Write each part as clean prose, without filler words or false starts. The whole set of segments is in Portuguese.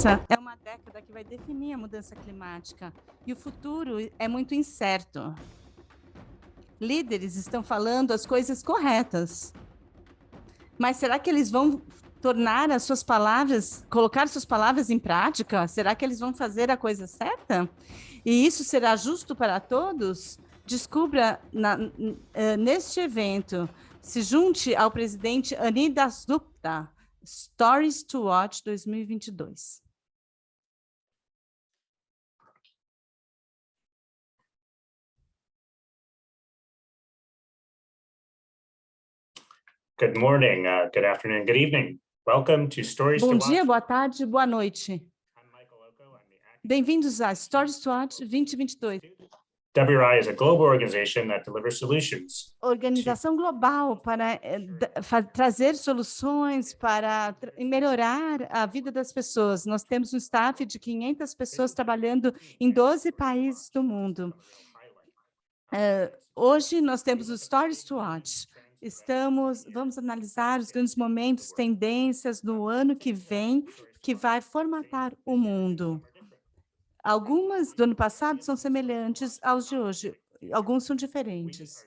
Essa é uma década que vai definir a mudança climática e o futuro é muito incerto. Líderes estão falando as coisas corretas, mas será que eles vão tornar as suas palavras, colocar suas palavras em prática? Será que eles vão fazer a coisa certa? E isso será justo para todos? Descubra neste evento. Se junte ao presidente Ani Dasgupta, Stories to Watch 2022. Good morning, good afternoon, good evening. Welcome to Stories to Bom Watch. dia, boa tarde, boa noite. Bem-vindos a Stories to Watch 2022. WRI is a global organization that delivers solutions. Organização global para trazer soluções para melhorar a vida das pessoas. Nós temos um staff de 500 pessoas trabalhando em 12 países do mundo. Hoje nós temos o Stories to Watch. Vamos analisar os grandes momentos, tendências do ano que vem, que vai formatar o mundo. Algumas do ano passado são semelhantes aos de hoje, alguns são diferentes.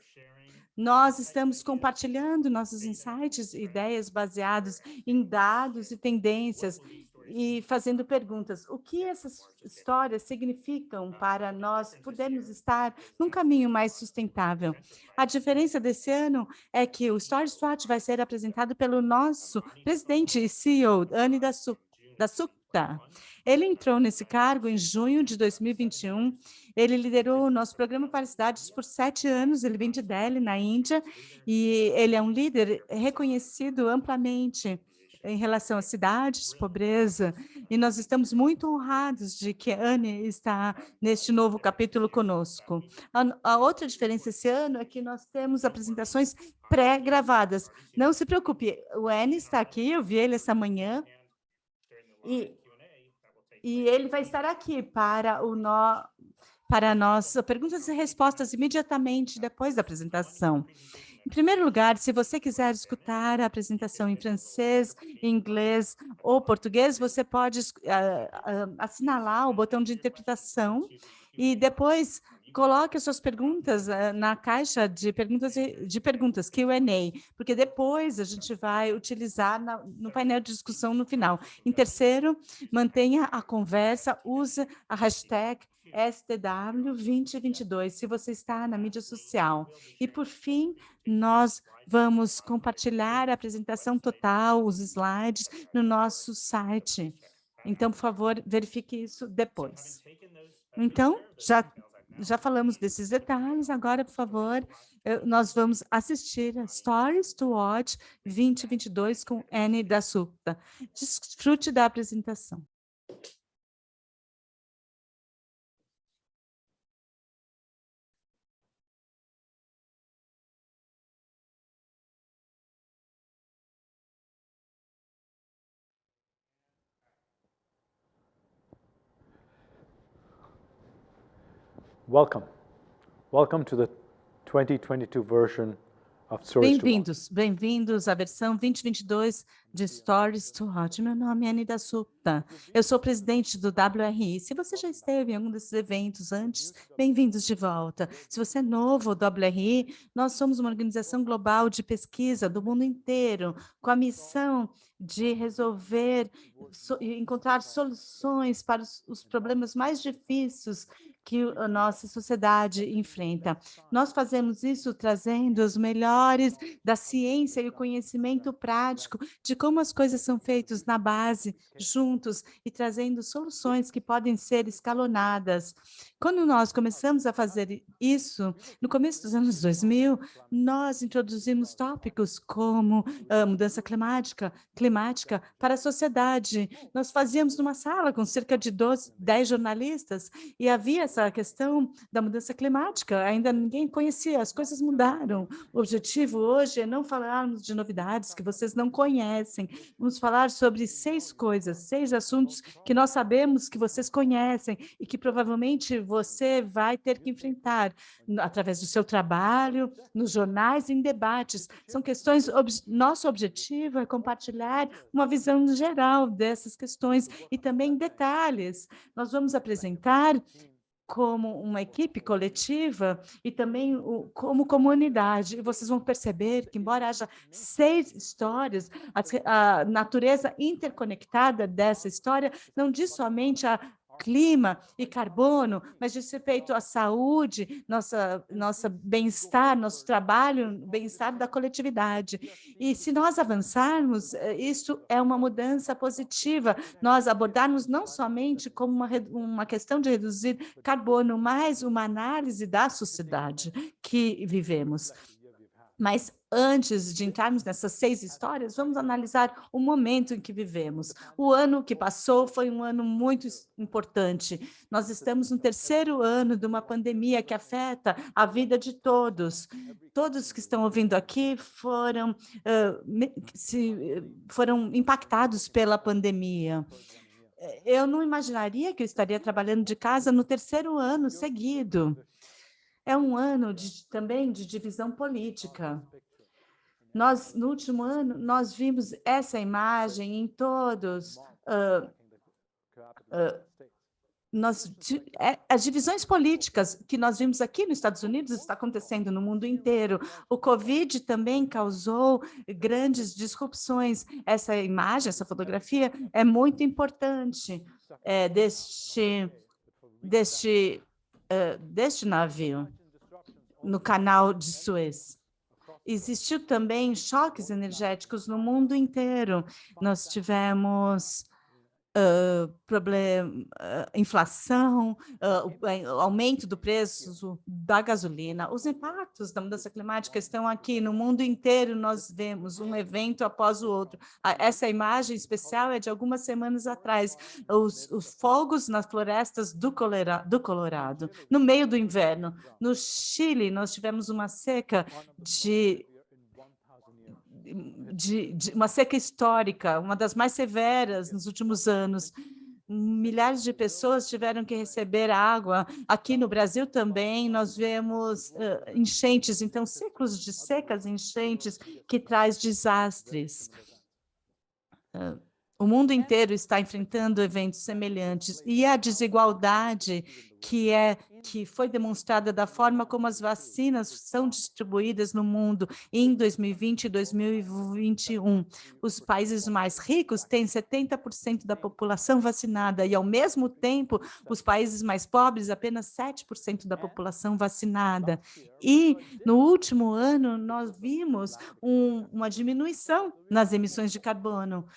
Nós estamos compartilhando nossos insights, ideias baseados em dados e tendências e fazendo perguntas. O que essas histórias significam para nós podermos estar num caminho mais sustentável? A diferença desse ano é que o Stories to Watch vai ser apresentado pelo nosso presidente e CEO, Ani Dasgupta. Ele entrou nesse cargo em junho de 2021. Ele liderou o nosso programa para cidades por 7 anos. Ele vem de Delhi, na Índia, e ele é um líder reconhecido amplamente em relação às cidades, pobreza, e nós estamos muito honrados de que Ani está neste novo capítulo conosco. A outra diferença esse ano é que nós temos apresentações pré-gravadas. Não se preocupe, o Ani está aqui, eu vi ele essa manhã, e ele vai estar aqui para nós perguntas e respostas imediatamente depois da apresentação. Em primeiro lugar, se você quiser escutar a apresentação em francês, inglês ou português, você pode assinalar o botão de interpretação e depois coloque as suas perguntas na caixa de perguntas, Q&A, porque depois a gente vai utilizar no painel de discussão no final. Em terceiro, mantenha a conversa, use a hashtag STW2022, se você está na mídia social. E, por fim, nós vamos compartilhar a apresentação total, os slides, no nosso site. Então, por favor, verifique isso depois. Então, já falamos desses detalhes, agora, por favor, nós vamos assistir a Stories to Watch 2022 com Ani Dasgupta. Desfrute da apresentação. Welcome to the 2022 version of Stories to Watch. Bem-vindos à versão 2022 de Stories to Watch. Meu nome é Ani Dasgupta. Eu sou presidente do WRI. Se você já esteve em algum desses eventos antes, bem-vindos de volta. Se você é novo ao WRI, nós somos uma organização global de pesquisa do mundo inteiro, com a missão de resolver e encontrar soluções para os problemas mais difíceis que a nossa sociedade enfrenta. Nós fazemos isso trazendo os melhores da ciência e o conhecimento prático de como as coisas são feitas na base, juntos, e trazendo soluções que podem ser escalonadas. Quando nós começamos a fazer isso, no começo dos anos 2000, nós introduzimos tópicos como mudança climática para a sociedade. Nós fazíamos numa sala com cerca de 10 jornalistas e havia essa essa questão da mudança climática. Ainda ninguém conhecia, as coisas mudaram. O objetivo hoje é não falarmos de novidades que vocês não conhecem. Vamos falar sobre 6 coisas, 6 assuntos que nós sabemos que vocês conhecem e que provavelmente você vai ter que enfrentar através do seu trabalho, nos jornais, em debates. São questões, nosso objetivo é compartilhar uma visão geral dessas questões e também detalhes. Nós vamos apresentar como uma equipe coletiva e também como comunidade. E vocês vão perceber que, embora haja 6 histórias, a natureza interconectada dessa história não diz somente a clima e carbono, mas diz respeito à saúde, nossa bem-estar, nosso trabalho, bem-estar da coletividade. E se nós avançarmos, isso é uma mudança positiva, nós abordarmos não somente como uma questão de reduzir carbono, mas uma análise da sociedade que vivemos. Mas antes de entrarmos nessas 6 histórias, vamos analisar o momento em que vivemos. O ano que passou foi um ano muito importante. Nós estamos no 3º ano de uma pandemia que afeta a vida de todos. Todos que estão ouvindo aqui foram impactados pela pandemia. Eu não imaginaria que eu estaria trabalhando de casa no 3º ano seguido. É um ano também de divisão política. No último ano, nós vimos essa imagem em todos. As divisões políticas que nós vimos aqui nos Estados Unidos está acontecendo no mundo inteiro. O Covid também causou grandes disrupções. Essa imagem, essa fotografia é muito importante deste navio no canal de Suez. Existiu também choques energéticos no mundo inteiro. Nós tivemos inflação, aumento do preço da gasolina. Os impactos da mudança climática estão aqui no mundo inteiro. Nós vemos um evento após o outro. Essa imagem especial é de algumas semanas atrás. Os fogos nas florestas do Colorado, no meio do inverno. No Chile, nós tivemos uma seca uma seca histórica, uma das mais severas nos últimos anos. Milhares de pessoas tiveram que receber água. Aqui no Brasil também nós vemos enchentes, então ciclos de secas e enchentes que traz desastres. O mundo inteiro está enfrentando eventos semelhantes e a desigualdade que foi demonstrada da forma como as vacinas são distribuídas no mundo em 2020 e 2021. Os países mais ricos têm 70% da população vacinada e, ao mesmo tempo, os países mais pobres, apenas 7% da população vacinada. E, no último ano, nós vimos uma diminuição nas emissões de carbono.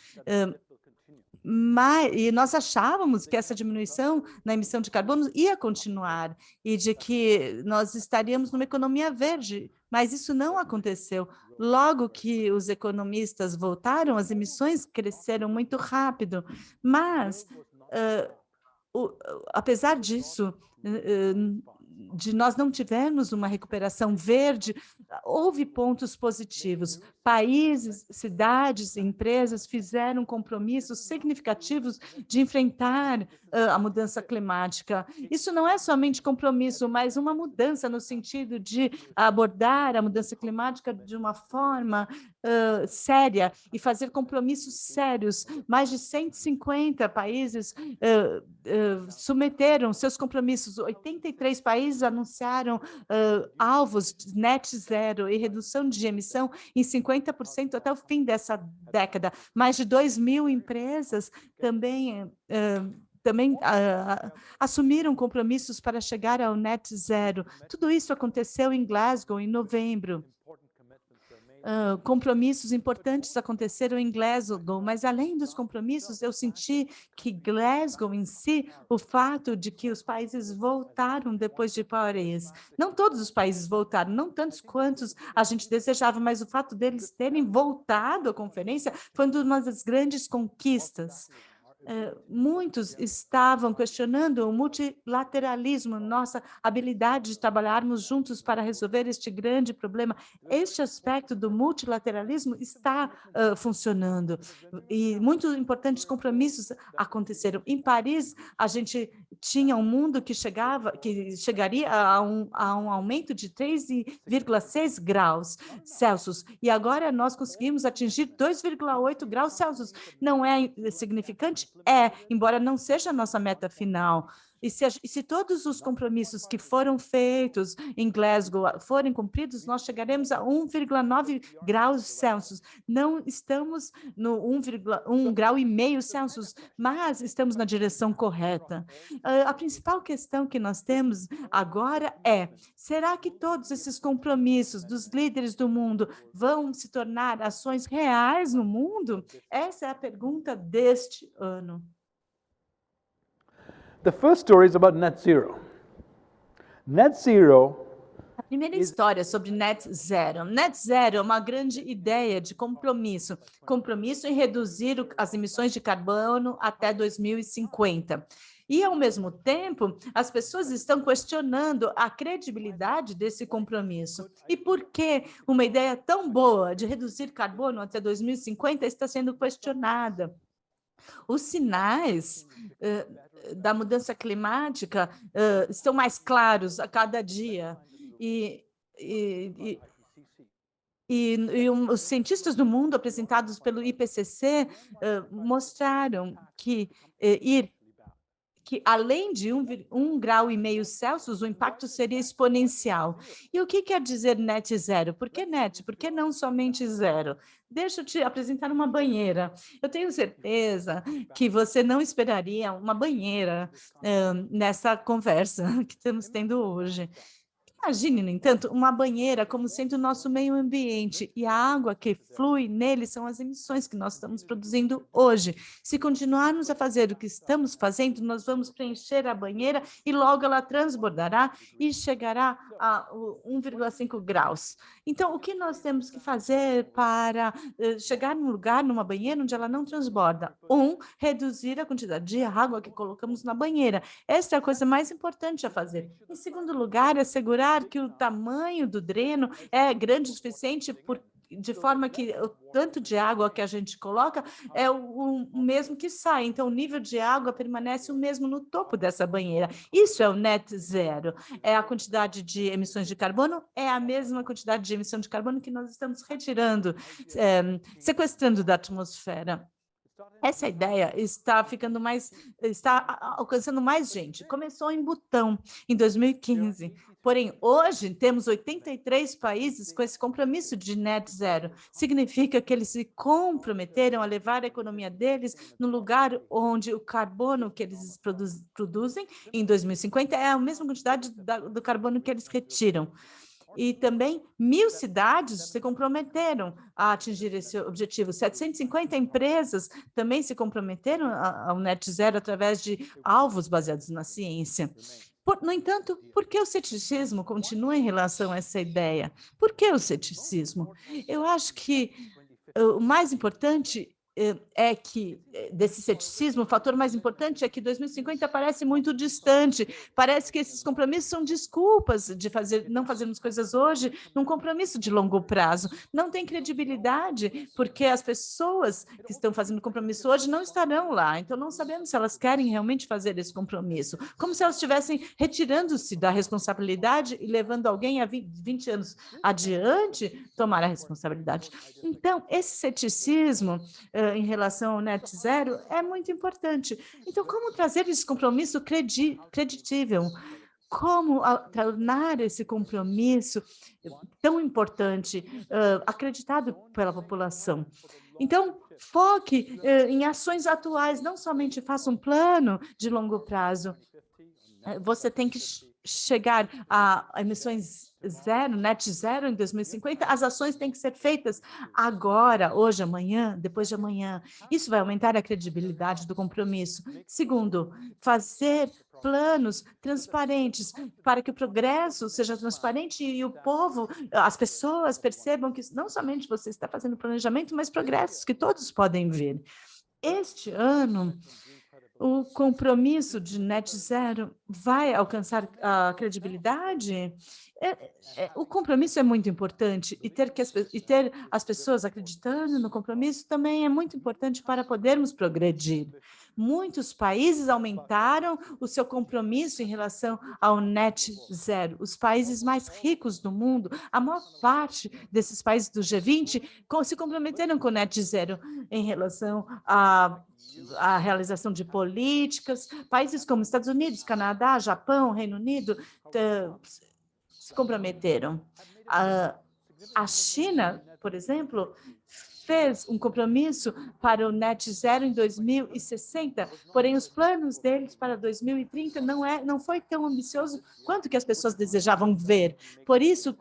E nós achávamos que essa diminuição na emissão de carbono ia continuar e de que nós estaríamos numa economia verde, mas isso não aconteceu. Logo que os economistas voltaram, as emissões cresceram muito rápido, mas, apesar disso, de nós não tivermos uma recuperação verde, houve pontos positivos. Países, cidades, empresas fizeram compromissos significativos de enfrentar a mudança climática. Isso não é somente compromisso, mas uma mudança no sentido de abordar a mudança climática de uma forma séria e fazer compromissos sérios. Mais de 150 países submeteram seus compromissos. 83 países anunciaram alvos net zero e redução de emissão em 50% até o fim dessa década. Mais de 2.000 empresas também assumiram compromissos para chegar ao net zero. Tudo isso aconteceu em Glasgow, em novembro. Compromissos importantes aconteceram em Glasgow, mas além dos compromissos, eu senti que Glasgow em si, o fato de que os países voltaram depois de Paris, não todos os países voltaram, não tantos quantos a gente desejava, mas o fato deles terem voltado à conferência foi uma das grandes conquistas. muitos estavam questionando o multilateralismo, nossa habilidade de trabalharmos juntos para resolver este grande problema. Este aspecto do multilateralismo está funcionando e muitos importantes compromissos aconteceram. Em Paris, a gente tinha um mundo que chegaria a um aumento de 3,6 graus Celsius e agora nós conseguimos atingir 2,8 graus Celsius. Não é significante? Embora não seja a nossa meta final. E se todos os compromissos que foram feitos em Glasgow forem cumpridos, nós chegaremos a 1,9 graus Celsius. Não estamos no 1,1 grau e meio Celsius, mas estamos na direção correta. A principal questão que nós temos agora será que todos esses compromissos dos líderes do mundo vão se tornar ações reais no mundo? Essa é a pergunta deste ano. The first story is about net zero. Net zero. A primeira história sobre net zero. Net zero é uma grande ideia de compromisso em reduzir as emissões de carbono até 2050. E, ao mesmo tempo, as pessoas estão questionando a credibilidade desse compromisso. E por que uma ideia tão boa de reduzir carbono até 2050 está sendo questionada? Os sinais da mudança climática estão mais claros a cada dia. E os cientistas do mundo apresentados pelo IPCC mostraram que além de 1,5 grau Celsius, o impacto seria exponencial. E o que quer dizer net zero? Por que net? Por que não somente zero? Deixa eu te apresentar uma banheira. Eu tenho certeza que você não esperaria uma banheira nessa conversa que estamos tendo hoje. Imagine, no entanto, uma banheira como sendo o nosso meio ambiente e a água que flui nele são as emissões que nós estamos produzindo hoje. Se continuarmos a fazer o que estamos fazendo, nós vamos preencher a banheira e logo ela transbordará e chegará a 1,5 graus. Então, o que nós temos que fazer para chegar num lugar, numa banheira, onde ela não transborda? Reduzir a quantidade de água que colocamos na banheira. Esta é a coisa mais importante a fazer. Em segundo lugar, assegurar que o tamanho do dreno é grande o suficiente de forma que o tanto de água que a gente coloca é o mesmo que sai. Então, o nível de água permanece o mesmo no topo dessa banheira. Isso é o net zero. É a quantidade de emissões de carbono, é a mesma quantidade de emissão de carbono que nós estamos retirando, sequestrando da atmosfera. Essa ideia está alcançando mais gente. Começou em Butão, em 2015. Porém, hoje temos 83 países com esse compromisso de net zero. Significa que eles se comprometeram a levar a economia deles no lugar onde o carbono que eles produzem em 2050 é a mesma quantidade do carbono que eles retiram. E também 1.000 cidades se comprometeram a atingir esse objetivo. 750 empresas também se comprometeram ao net zero através de alvos baseados na ciência. No entanto, por que o ceticismo continua em relação a essa ideia? Por que o ceticismo? Eu acho que o mais importante é que, desse ceticismo, o fator mais importante é que 2050 parece muito distante, parece que esses compromissos são desculpas de não fazermos coisas hoje num compromisso de longo prazo. Não tem credibilidade, porque as pessoas que estão fazendo compromisso hoje não estarão lá, então não sabemos se elas querem realmente fazer esse compromisso, como se elas estivessem retirando-se da responsabilidade e levando alguém a 20 anos adiante tomar a responsabilidade. Então, esse ceticismo em relação ao net zero é muito importante. Então, como trazer esse compromisso creditível? Como tornar esse compromisso tão importante, acreditado pela população? Então, foque em ações atuais, não somente faça um plano de longo prazo. Você tem que chegar a emissões zero, net zero em 2050, as ações têm que ser feitas agora, hoje, amanhã, depois de amanhã. Isso vai aumentar a credibilidade do compromisso. Segundo, fazer planos transparentes para que o progresso seja transparente e o povo, as pessoas percebam que não somente você está fazendo planejamento, mas progressos que todos podem ver. este ano, o compromisso de net zero vai alcançar a credibilidade? O compromisso é muito importante e ter as pessoas acreditando no compromisso também é muito importante para podermos progredir. Muitos países aumentaram o seu compromisso em relação ao net zero. Os países mais ricos do mundo, a maior parte desses países do G20 se comprometeram com o net zero em relação a realização de políticas. Países como Estados Unidos, Canadá, Japão, Reino Unido se comprometeram. A China, por exemplo, fez um compromisso para o net zero em 2060, porém os planos deles para 2030 não foi tão ambicioso quanto que as pessoas desejavam ver. Por isso,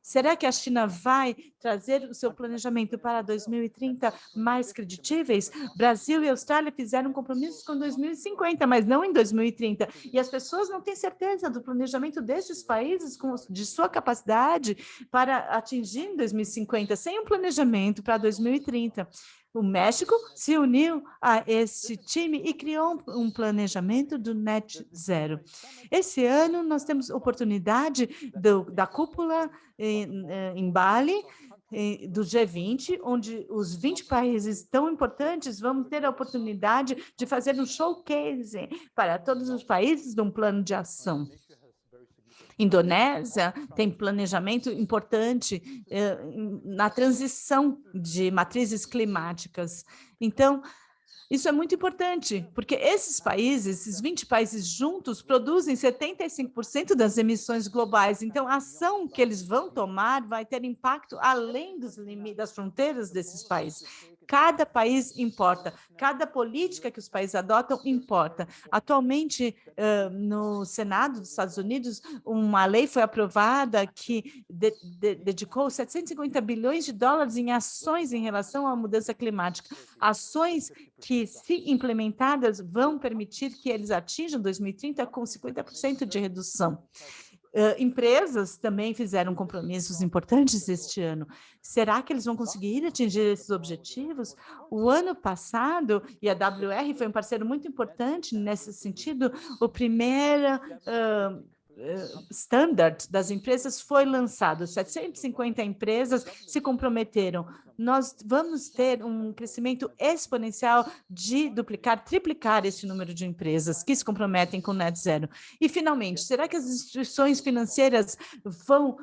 será que a China vai trazer o seu planejamento para 2030 mais creditíveis? Brasil e Austrália fizeram compromissos com 2050, mas não em 2030. E as pessoas não têm certeza do planejamento desses países, de sua capacidade para atingir em 2050, sem um planejamento para 2030. O México se uniu a esse time e criou um planejamento do net zero. Esse ano, nós temos oportunidade da cúpula em Bali, do G20, onde os 20 países tão importantes vão ter a oportunidade de fazer um showcase para todos os países de um plano de ação. Indonésia tem planejamento importante na transição de matrizes climáticas. Então, isso é muito importante, porque esses 20 países juntos, produzem 75% das emissões globais. Então, a ação que eles vão tomar vai ter impacto além dos limites, das fronteiras desses países. Cada país importa, cada política que os países adotam importa. Atualmente, no Senado dos Estados Unidos, uma lei foi aprovada que dedicou 750 bilhões de dólares em ações em relação à mudança climática. Ações que, se implementadas, vão permitir que eles atinjam 2030 com 50% de redução. Empresas também fizeram compromissos importantes este ano. Será que eles vão conseguir atingir esses objetivos? O ano passado, e a WR foi um parceiro muito importante nesse sentido, o primeiro standard das empresas foi lançado. 750 empresas se comprometeram. Nós vamos ter um crescimento exponencial de triplicar esse número de empresas que se comprometem com net zero. E, finalmente, será que as instituições financeiras vão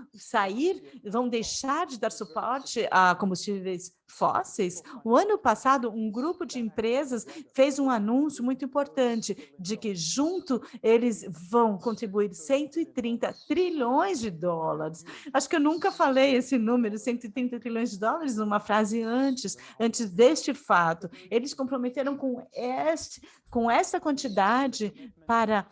deixar de dar suporte a combustíveis fósseis? O ano passado, um grupo de empresas fez um anúncio muito importante de que, junto, eles vão contribuir 130 trilhões de dólares. Acho que eu nunca falei esse número, 130 trilhões de dólares, numa frase antes deste fato. Eles comprometeram com essa quantidade para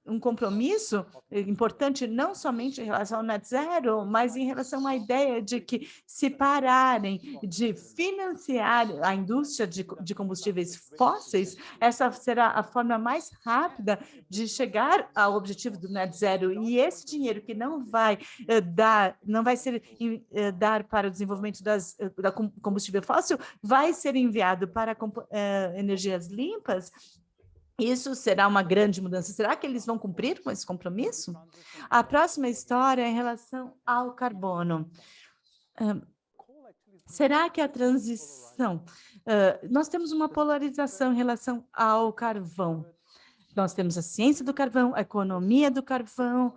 um compromisso importante não somente em relação ao net zero, mas em relação à ideia de que, se pararem de financiar a indústria de combustíveis fósseis, essa será a forma mais rápida de chegar ao objetivo do net zero. E esse dinheiro que não vai dar para o desenvolvimento da combustível fóssil, vai ser enviado para energias limpas. Isso será uma grande mudança. Será que eles vão cumprir com esse compromisso? A próxima história é em relação ao carbono. Será que a transição... nós temos uma polarização em relação ao carvão. Nós temos a ciência do carvão, a economia do carvão,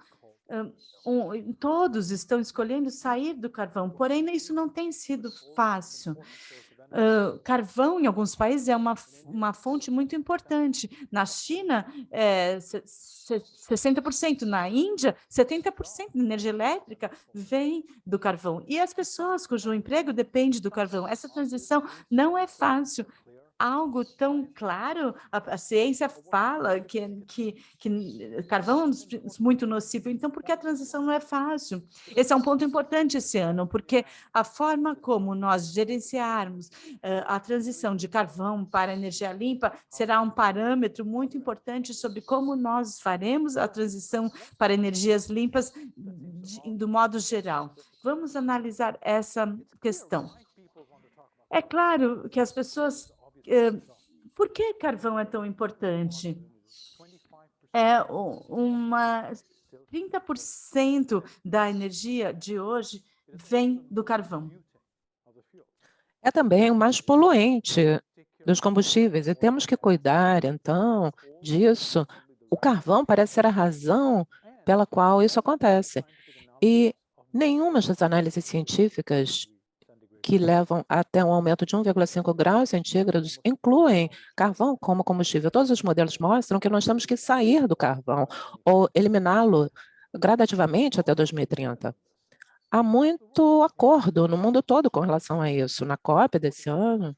todos estão escolhendo sair do carvão, porém isso não tem sido fácil. Carvão, em alguns países, é uma fonte muito importante. Na China, 60%. Na Índia, 70% da energia elétrica vem do carvão. E as pessoas cujo emprego depende do carvão. Essa transição não é fácil. Algo tão claro, a ciência fala que carvão é muito nocivo, então por que a transição não é fácil? Esse é um ponto importante esse ano, porque a forma como nós gerenciarmos a transição de carvão para energia limpa será um parâmetro muito importante sobre como nós faremos a transição para energias limpas do modo geral. Vamos analisar essa questão. É claro que as pessoas Por que carvão é tão importante? É 30% da energia de hoje vem do carvão. É também o mais poluente dos combustíveis e temos que cuidar, então, disso. O carvão parece ser a razão pela qual isso acontece. E nenhuma das análises científicas que levam até um aumento de 1,5 graus centígrados incluem carvão como combustível. Todos os modelos mostram que nós temos que sair do carvão ou eliminá-lo gradativamente até 2030. Há muito acordo no mundo todo com relação a isso. Na COP desse ano,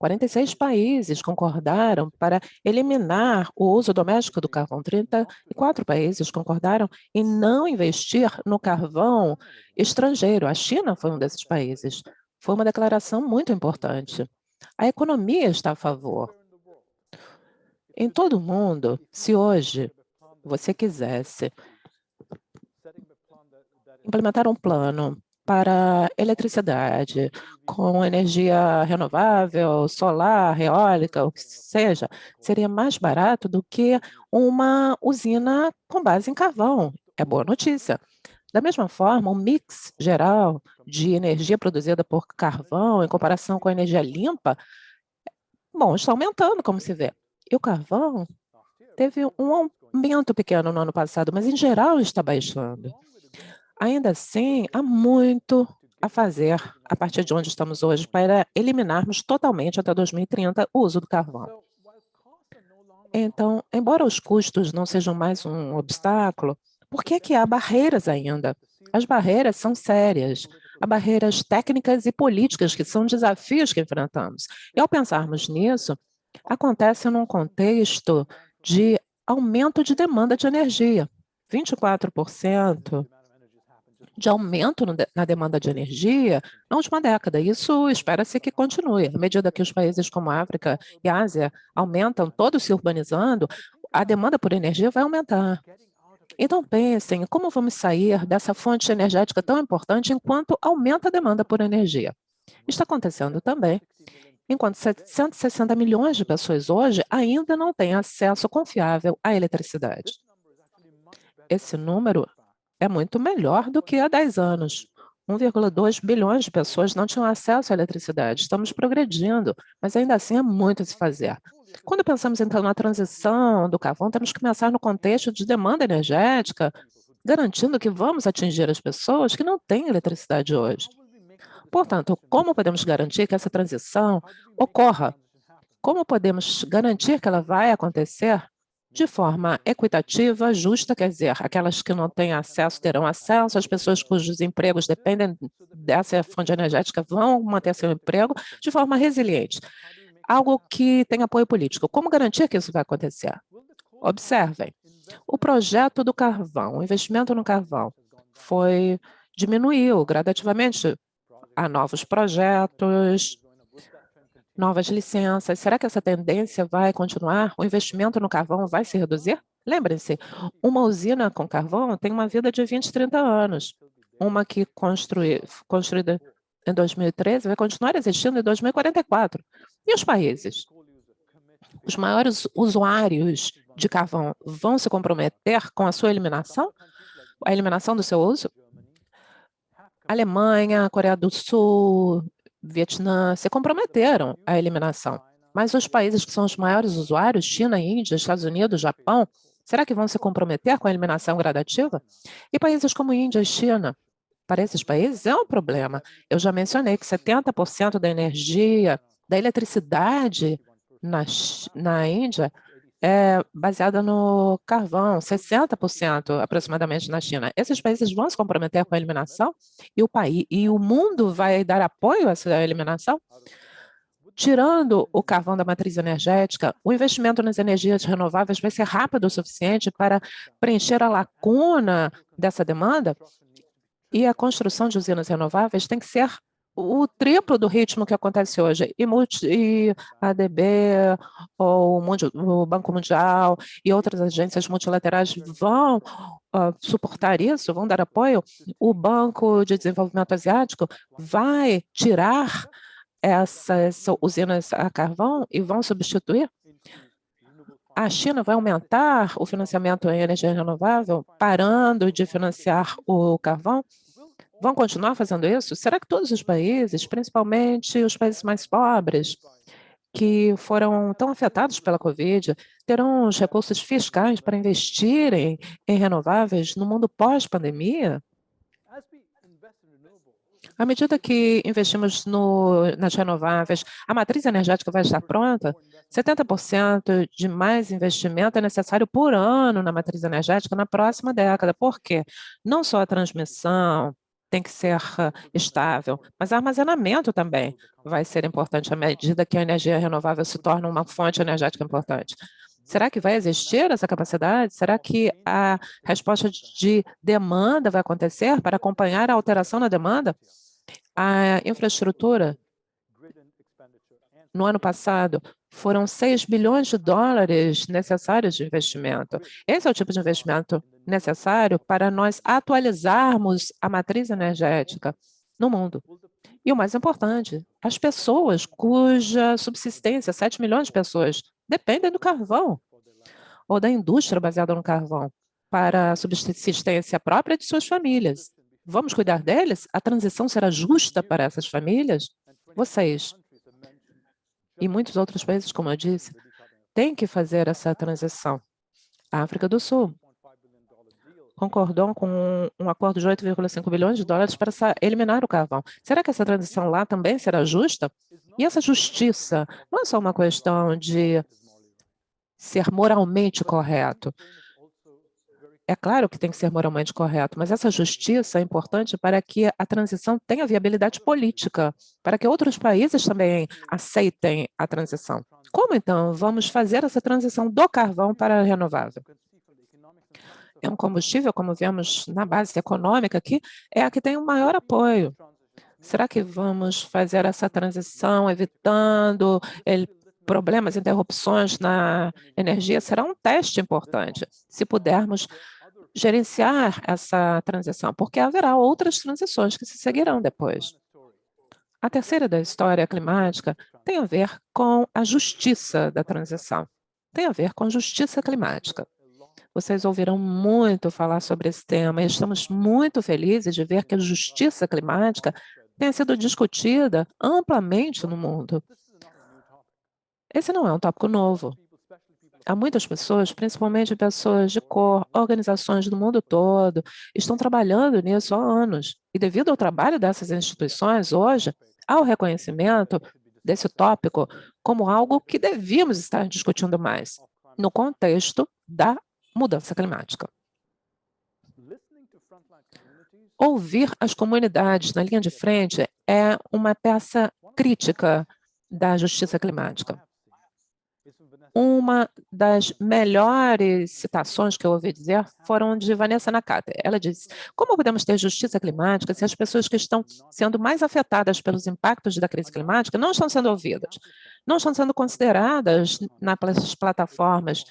46 países concordaram para eliminar o uso doméstico do carvão. 34 países concordaram em não investir no carvão estrangeiro. A China foi um desses países. Foi uma declaração muito importante. A economia está a favor. Em todo o mundo, se hoje você quisesse implementar um plano para eletricidade com energia renovável, solar, eólica, o que seja, seria mais barato do que uma usina com base em carvão. É boa notícia. Da mesma forma, o mix geral de energia produzida por carvão em comparação com a energia limpa, bom, está aumentando, como se vê. E o carvão teve um aumento pequeno no ano passado, mas em geral está baixando. Ainda assim, há muito a fazer a partir de onde estamos hoje para eliminarmos totalmente até 2030 o uso do carvão. Então, embora os custos não sejam mais um obstáculo, por que há barreiras ainda? As barreiras são sérias. Há barreiras técnicas e políticas que são desafios que enfrentamos. E ao pensarmos nisso, acontece num contexto de aumento de demanda de energia. 24% de aumento na demanda de energia na última década. Isso espera-se que continue. À medida que os países como a África e a Ásia aumentam, todos se urbanizando, a demanda por energia vai aumentar. Então pensem, como vamos sair dessa fonte energética tão importante enquanto aumenta a demanda por energia? Está acontecendo também enquanto 760 milhões de pessoas hoje ainda não têm acesso confiável à eletricidade. Esse número é muito melhor do que há 10 anos. 1,2 bilhões de pessoas não tinham acesso à eletricidade. Estamos progredindo, mas ainda assim há muito a se fazer. Quando pensamos, então, na transição do carvão, temos que pensar no contexto de demanda energética, garantindo que vamos atingir as pessoas que não têm eletricidade hoje. Portanto, como podemos garantir que essa transição ocorra? Como podemos garantir que ela vai acontecer de forma equitativa, justa, quer dizer, aquelas que não têm acesso terão acesso, as pessoas cujos empregos dependem dessa fonte energética vão manter seu emprego de forma resiliente. Algo que tem apoio político. Como garantir que isso vai acontecer? Observem, o projeto do carvão, o investimento no carvão, diminuiu gradativamente. Há novos projetos, novas licenças. Será que essa tendência vai continuar? O investimento no carvão vai se reduzir? Lembrem-se, uma usina com carvão tem uma vida de 20, 30 anos. Uma que construída em 2013 vai continuar existindo em 2044. E os países? Os maiores usuários de carvão vão se comprometer com a sua eliminação? A eliminação do seu uso? Alemanha, Coreia do Sul, Vietnã se comprometeram à eliminação. Mas os países que são os maiores usuários, China, Índia, Estados Unidos, Japão, será que vão se comprometer com a eliminação gradativa? E países como Índia e China? Para esses países é um problema. Eu já mencionei que 70% da energia, da eletricidade na Índia é baseada no carvão, 60% aproximadamente na China. Esses países vão se comprometer com a eliminação e o mundo vai dar apoio a essa eliminação? Tirando o carvão da matriz energética, o investimento nas energias renováveis vai ser rápido o suficiente para preencher a lacuna dessa demanda? E a construção de usinas renováveis tem que ser o triplo do ritmo que acontece hoje. E ADB, o Banco Mundial e outras agências multilaterais vão suportar isso, vão dar apoio. O Banco de Desenvolvimento Asiático vai tirar essas usinas a carvão e vão substituir? A China vai aumentar o financiamento em energia renovável, parando de financiar o carvão? Vão continuar fazendo isso? Será que todos os países, principalmente os países mais pobres, que foram tão afetados pela Covid, terão os recursos fiscais para investirem em renováveis no mundo pós-pandemia? À medida que investimos nas renováveis, a matriz energética vai estar pronta? 70% de mais investimento é necessário por ano na matriz energética na próxima década. Por quê? Não só a transmissão tem que ser estável, mas armazenamento também vai ser importante à medida que a energia renovável se torna uma fonte energética importante. Será que vai existir essa capacidade? Será que a resposta de demanda vai acontecer para acompanhar a alteração na demanda? A infraestrutura, no ano passado, foram 6 bilhões de dólares necessários de investimento. Esse é o tipo de investimento necessário para nós atualizarmos a matriz energética no mundo. E o mais importante, as pessoas cuja subsistência, 7 milhões de pessoas, dependem do carvão ou da indústria baseada no carvão para a subsistência própria de suas famílias. Vamos cuidar deles? A transição será justa para essas famílias? Vocês e muitos outros países, como eu disse, têm que fazer essa transição. A África do Sul concordou com um acordo de 8,5 bilhões de dólares para eliminar o carvão. Será que essa transição lá também será justa? E essa justiça não é só uma questão de ser moralmente correto. É claro que tem que ser moralmente correto, mas essa justiça é importante para que a transição tenha viabilidade política, para que outros países também aceitem a transição. Como, então, vamos fazer essa transição do carvão para a renovável? É um combustível, como vemos na base econômica aqui, é a que tem o maior apoio. Será que vamos fazer essa transição evitando problemas, interrupções na energia? Será um teste importante, se pudermos gerenciar essa transição, porque haverá outras transições que se seguirão depois. A terceira da história climática tem a ver com a justiça da transição, tem a ver com a justiça climática. Vocês ouvirão muito falar sobre esse tema e estamos muito felizes de ver que a justiça climática tenha sido discutida amplamente no mundo. Esse não é um tópico novo. Há muitas pessoas, principalmente pessoas de cor, organizações do mundo todo, estão trabalhando nisso há anos. E devido ao trabalho dessas instituições, hoje, há o reconhecimento desse tópico como algo que devíamos estar discutindo mais, no contexto da mudança climática. Ouvir as comunidades na linha de frente é uma peça crítica da justiça climática. Uma das melhores citações que eu ouvi dizer foram de Vanessa Nakate. Ela disse: como podemos ter justiça climática se as pessoas que estão sendo mais afetadas pelos impactos da crise climática não estão sendo ouvidas, não estão sendo consideradas nas plataformas,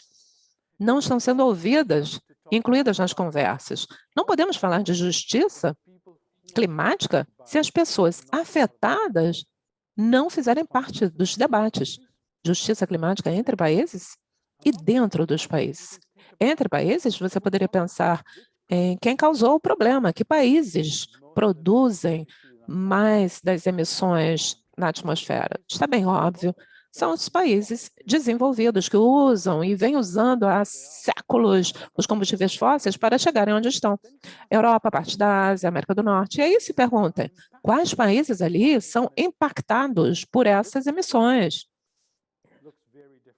não estão sendo ouvidas, incluídas nas conversas? Não podemos falar de justiça climática se as pessoas afetadas não fizerem parte dos debates. Justiça climática entre países e dentro dos países. Entre países, você poderia pensar em quem causou o problema, que países produzem mais das emissões na atmosfera. Está bem óbvio, são os países desenvolvidos que usam e vêm usando há séculos os combustíveis fósseis para chegarem onde estão. Europa, parte da Ásia, América do Norte. E aí se perguntem, quais países ali são impactados por essas emissões?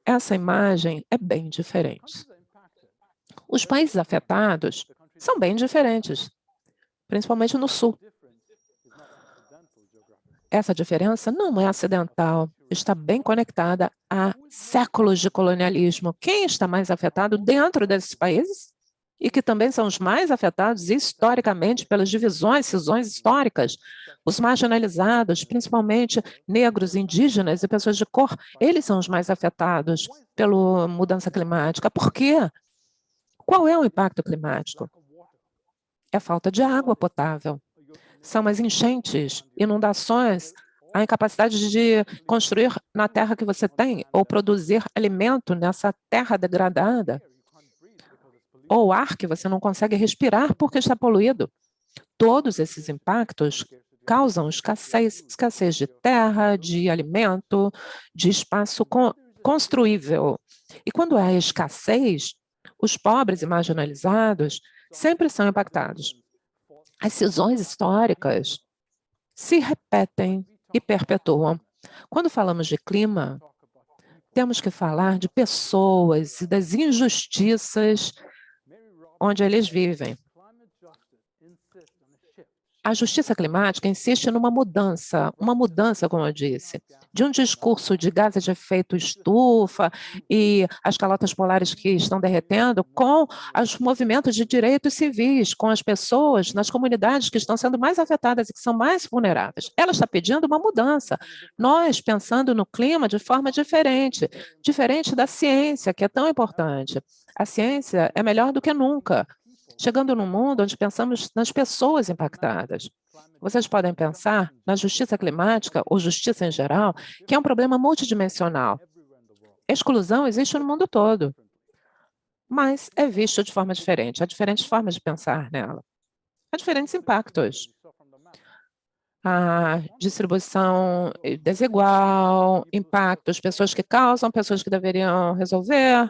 Essa imagem é bem diferente. Os países afetados são bem diferentes, principalmente no sul. Essa diferença não é acidental, está bem conectada a séculos de colonialismo. Quem está mais afetado dentro desses países e que também são os mais afetados historicamente pelas divisões, cisões históricas, os marginalizados, principalmente negros, indígenas e pessoas de cor, eles são os mais afetados pela mudança climática. Por quê? Qual é o impacto climático? É a falta de água potável. São as enchentes, inundações a incapacidade de construir na terra que você tem, ou produzir alimento nessa terra degradada, ou ar que você não consegue respirar porque está poluído. Todos esses impactos causam escassez de terra, de alimento, de espaço construível. E quando há escassez, os pobres e marginalizados sempre são impactados. As cisões históricas se repetem e perpetuam. Quando falamos de clima, temos que falar de pessoas e das injustiças onde eles vivem. A justiça climática insiste numa mudança, como eu disse, de um discurso de gases de efeito estufa e as calotas polares que estão derretendo, com os movimentos de direitos civis, com as pessoas nas comunidades que estão sendo mais afetadas e que são mais vulneráveis. Ela está pedindo uma mudança. Nós, pensando no clima de forma diferente da ciência, que é tão importante. A ciência é melhor do que nunca, chegando num mundo onde pensamos nas pessoas impactadas. Vocês podem pensar na justiça climática, ou justiça em geral, que é um problema multidimensional. Exclusão existe no mundo todo, mas é visto de forma diferente. Há diferentes formas de pensar nela. Há diferentes impactos. A distribuição desigual, impactos, pessoas que causam, pessoas que deveriam resolver,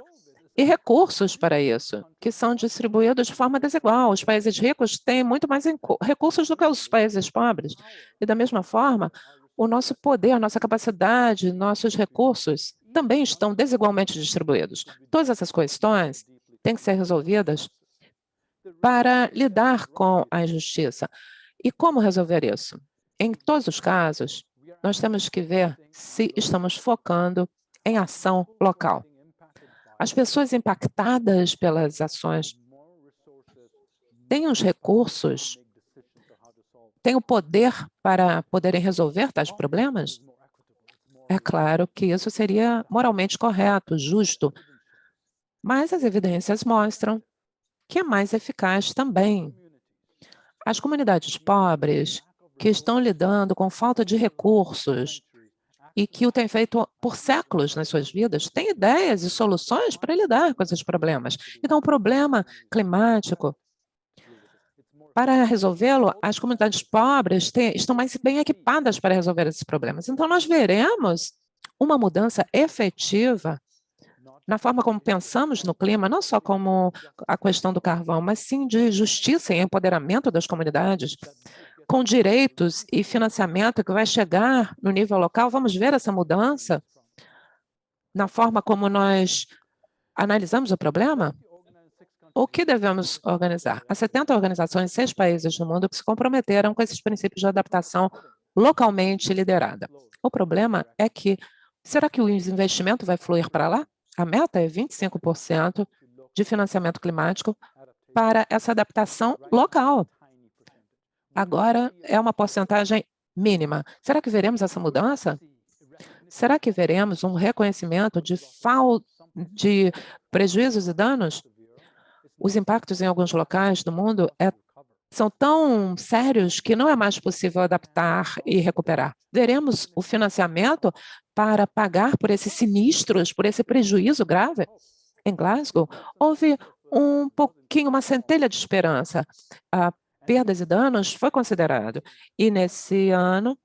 e recursos para isso, que são distribuídos de forma desigual. Os países ricos têm muito mais recursos do que os países pobres. E, da mesma forma, o nosso poder, a nossa capacidade, nossos recursos também estão desigualmente distribuídos. Todas essas questões têm que ser resolvidas para lidar com a injustiça. E como resolver isso? Em todos os casos, nós temos que ver se estamos focando em ação local. As pessoas impactadas pelas ações têm os recursos, têm o poder para poderem resolver tais problemas? É claro que isso seria moralmente correto, justo, mas as evidências mostram que é mais eficaz também. As comunidades pobres que estão lidando com falta de recursos e que o têm feito por séculos nas suas vidas, têm ideias e soluções para lidar com esses problemas. Então, o problema climático, para resolvê-lo, as comunidades pobres estão mais bem equipadas para resolver esses problemas. Então, nós veremos uma mudança efetiva na forma como pensamos no clima, não só como a questão do carvão, mas sim de justiça e empoderamento das comunidades, com direitos e financiamento que vai chegar no nível local. Vamos ver essa mudança na forma como nós analisamos o problema? O que devemos organizar? Há 70 organizações em 6 países no mundo que se comprometeram com esses princípios de adaptação localmente liderada. O problema é que, será que o investimento vai fluir para lá? A meta é 25% de financiamento climático para essa adaptação local. Agora é uma porcentagem mínima. Será que veremos essa mudança? Será que veremos um reconhecimento de prejuízos e danos? Os impactos em alguns locais do mundo são tão sérios que não é mais possível adaptar e recuperar. Veremos o financiamento para pagar por esses sinistros, por esse prejuízo grave? Em Glasgow, houve uma centelha de esperança. Perdas e danos foi considerado. E nesse ano,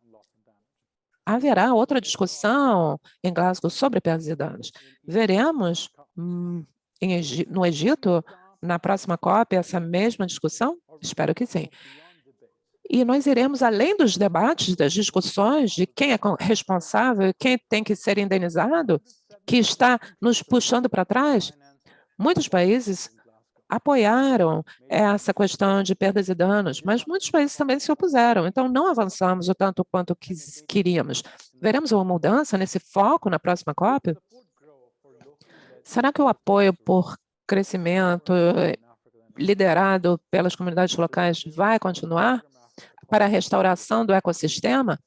haverá outra discussão em Glasgow sobre perdas e danos. Veremos no Egito, na próxima COP, essa mesma discussão? Espero que sim. E nós iremos além dos debates, das discussões de quem é responsável e quem tem que ser indenizado, que está nos puxando para trás. Muitos países apoiaram essa questão de perdas e danos, mas muitos países também se opuseram. Então, não avançamos o tanto quanto queríamos. Veremos uma mudança nesse foco na próxima COP? Será que o apoio por crescimento liderado pelas comunidades locais vai continuar para a restauração do ecossistema?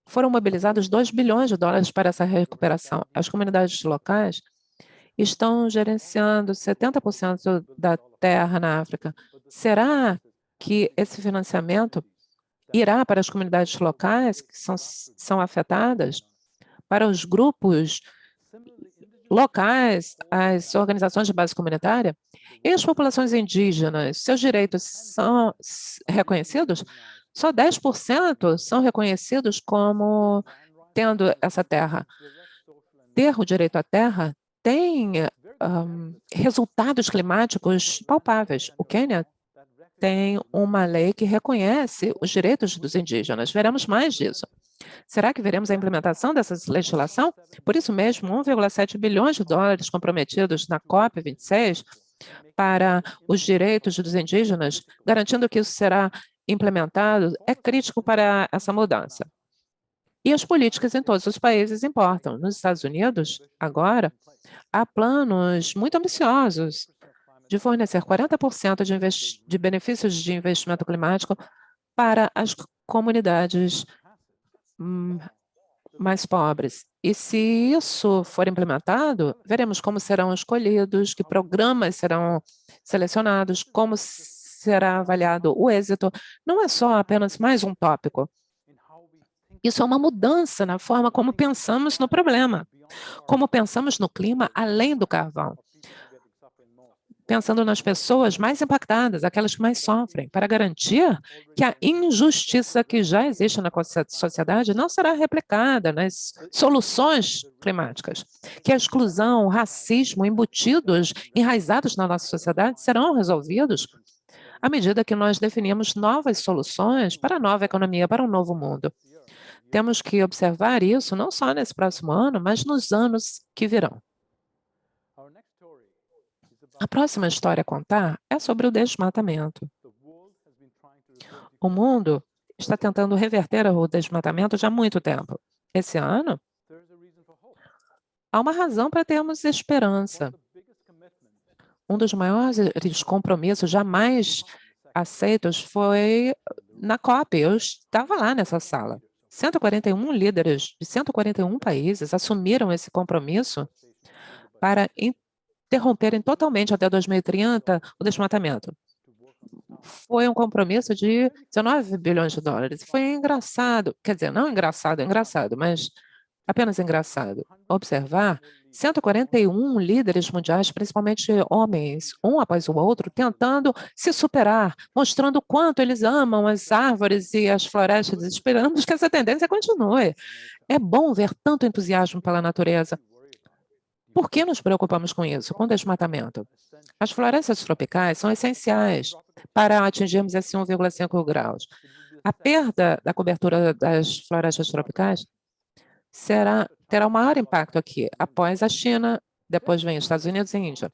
Foram mobilizados 2 bilhões de dólares para essa recuperação. As comunidades locais estão gerenciando 70% da terra na África. Será que esse financiamento irá para as comunidades locais que são afetadas, para os grupos locais, as organizações de base comunitária e as populações indígenas. Seus direitos são reconhecidos? Só 10% são reconhecidos como tendo essa terra. Ter o direito à terra tem resultados climáticos palpáveis. O Quênia tem uma lei que reconhece os direitos dos indígenas. Veremos mais disso. Será que veremos a implementação dessa legislação? Por isso mesmo, 1,7 bilhões de dólares comprometidos na COP26 para os direitos dos indígenas, garantindo que isso será implementado, é crítico para essa mudança. E as políticas em todos os países importam. Nos Estados Unidos, agora, há planos muito ambiciosos de fornecer 40% de benefícios de investimento climático para as comunidades mais pobres. E se isso for implementado, veremos como serão escolhidos, que programas serão selecionados, como será avaliado o êxito. Não é só apenas mais um tópico. Isso é uma mudança na forma como pensamos no problema, como pensamos no clima além do carvão. Pensando nas pessoas mais impactadas, aquelas que mais sofrem, para garantir que a injustiça que já existe na sociedade não será replicada nas soluções climáticas, que a exclusão, o racismo embutidos, enraizados na nossa sociedade serão resolvidos à medida que nós definimos novas soluções para a nova economia, para um novo mundo. Temos que observar isso não só nesse próximo ano, mas nos anos que virão. A próxima história a contar é sobre o desmatamento. O mundo está tentando reverter o desmatamento já há muito tempo. Esse ano, há uma razão para termos esperança. Um dos maiores compromissos jamais aceitos foi na COP. Eu estava lá nessa sala. 141 líderes de 141 países assumiram esse compromisso para interromperem totalmente até 2030 o desmatamento. Foi um compromisso de 19 bilhões de dólares. Foi engraçado, quer dizer, não engraçado, mas apenas engraçado, observar 141 líderes mundiais, principalmente homens, um após o outro, tentando se superar, mostrando o quanto eles amam as árvores e as florestas, esperando que essa tendência continue. É bom ver tanto entusiasmo pela natureza. Por que nos preocupamos com isso, com o desmatamento? As florestas tropicais são essenciais para atingirmos esse 1,5 graus. A perda da cobertura das florestas tropicais terá o maior impacto aqui, após a China, depois vem os Estados Unidos e a Índia.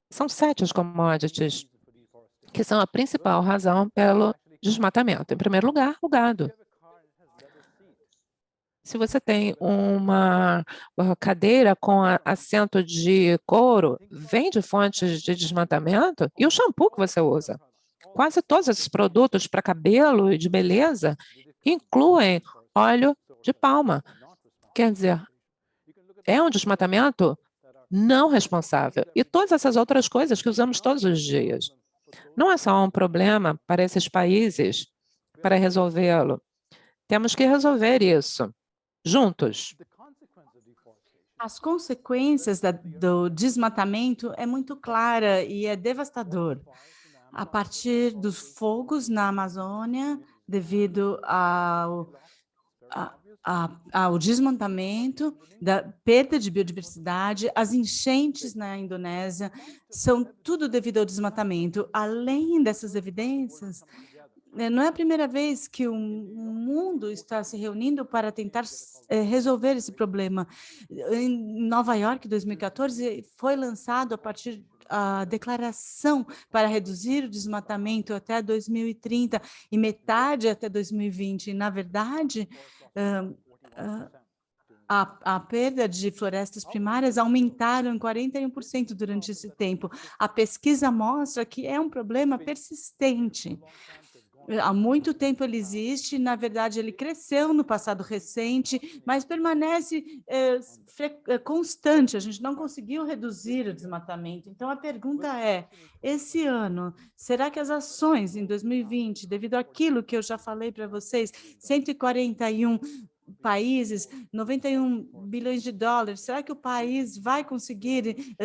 São 7 as commodities que são a principal razão pelo desmatamento. Em primeiro lugar, o gado. Se você tem uma cadeira com assento de couro, vem de fontes de desmatamento, e o shampoo que você usa. Quase todos esses produtos para cabelo e de beleza incluem óleo de palma. Quer dizer, é um desmatamento não responsável. E todas essas outras coisas que usamos todos os dias. Não é só um problema para esses países para resolvê-lo. Temos que resolver isso juntos. As consequências do desmatamento é muito clara e é devastador. A partir dos fogos na Amazônia, devido ao desmatamento, da perda de biodiversidade, as enchentes na Indonésia, são tudo devido ao desmatamento. Além dessas evidências, não é a primeira vez que o mundo está se reunindo para tentar resolver esse problema. Em Nova York, em 2014, foi lançado a partir a declaração para reduzir o desmatamento até 2030 e metade até 2020. E, na verdade, a perda de florestas primárias aumentaram em 41% durante esse tempo. A pesquisa mostra que é um problema persistente. Há muito tempo ele existe, na verdade ele cresceu no passado recente, mas permanece constante, a gente não conseguiu reduzir o desmatamento. Então a pergunta é, esse ano, será que as ações em 2020, devido àquilo que eu já falei para vocês, 141 países, 91 bilhões de dólares, será que o país vai conseguir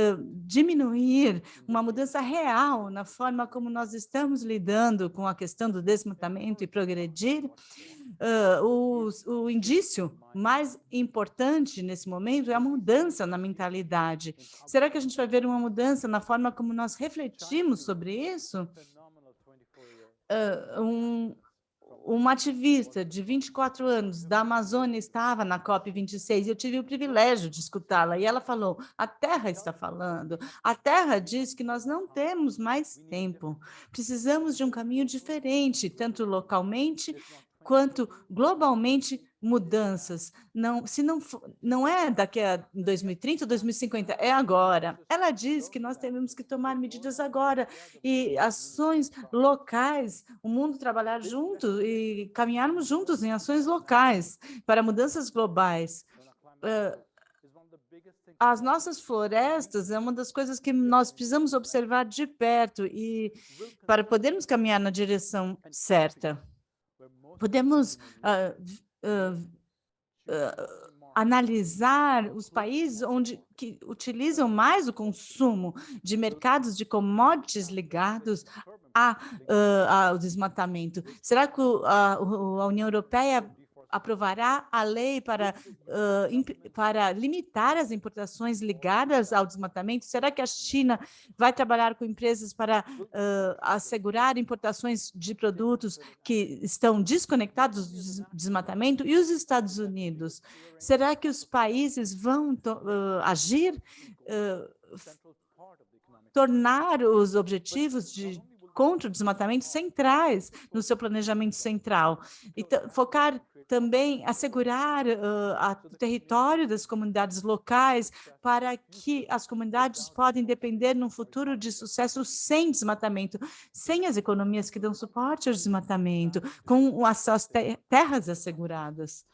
diminuir uma mudança real na forma como nós estamos lidando com a questão do desmatamento e progredir? O indício mais importante nesse momento é a mudança na mentalidade. Será que a gente vai ver uma mudança na forma como nós refletimos sobre isso? Uma ativista de 24 anos da Amazônia estava na COP26 e eu tive o privilégio de escutá-la. E ela falou, a Terra está falando, a Terra diz que nós não temos mais tempo, precisamos de um caminho diferente, tanto localmente quanto globalmente, mudanças. Não é daqui a 2030, 2050, é agora. Ela diz que nós temos que tomar medidas agora e ações locais, o mundo trabalhar junto e caminharmos juntos em ações locais para mudanças globais. As nossas florestas é uma das coisas que nós precisamos observar de perto e para podermos caminhar na direção certa. Podemos analisar os países que utilizam mais o consumo de mercados de commodities ligados ao desmatamento. Será que a União Europeia aprovará a lei para limitar as importações ligadas ao desmatamento? Será que a China vai trabalhar com empresas para assegurar importações de produtos que estão desconectados do desmatamento? E os Estados Unidos? Será que os países vão agir, tornar os objetivos contra o desmatamento centrais no seu planejamento central? E focar também, assegurar o território das comunidades locais para que as comunidades podem depender num futuro de sucesso sem desmatamento, sem as economias que dão suporte ao desmatamento, com as terras asseguradas.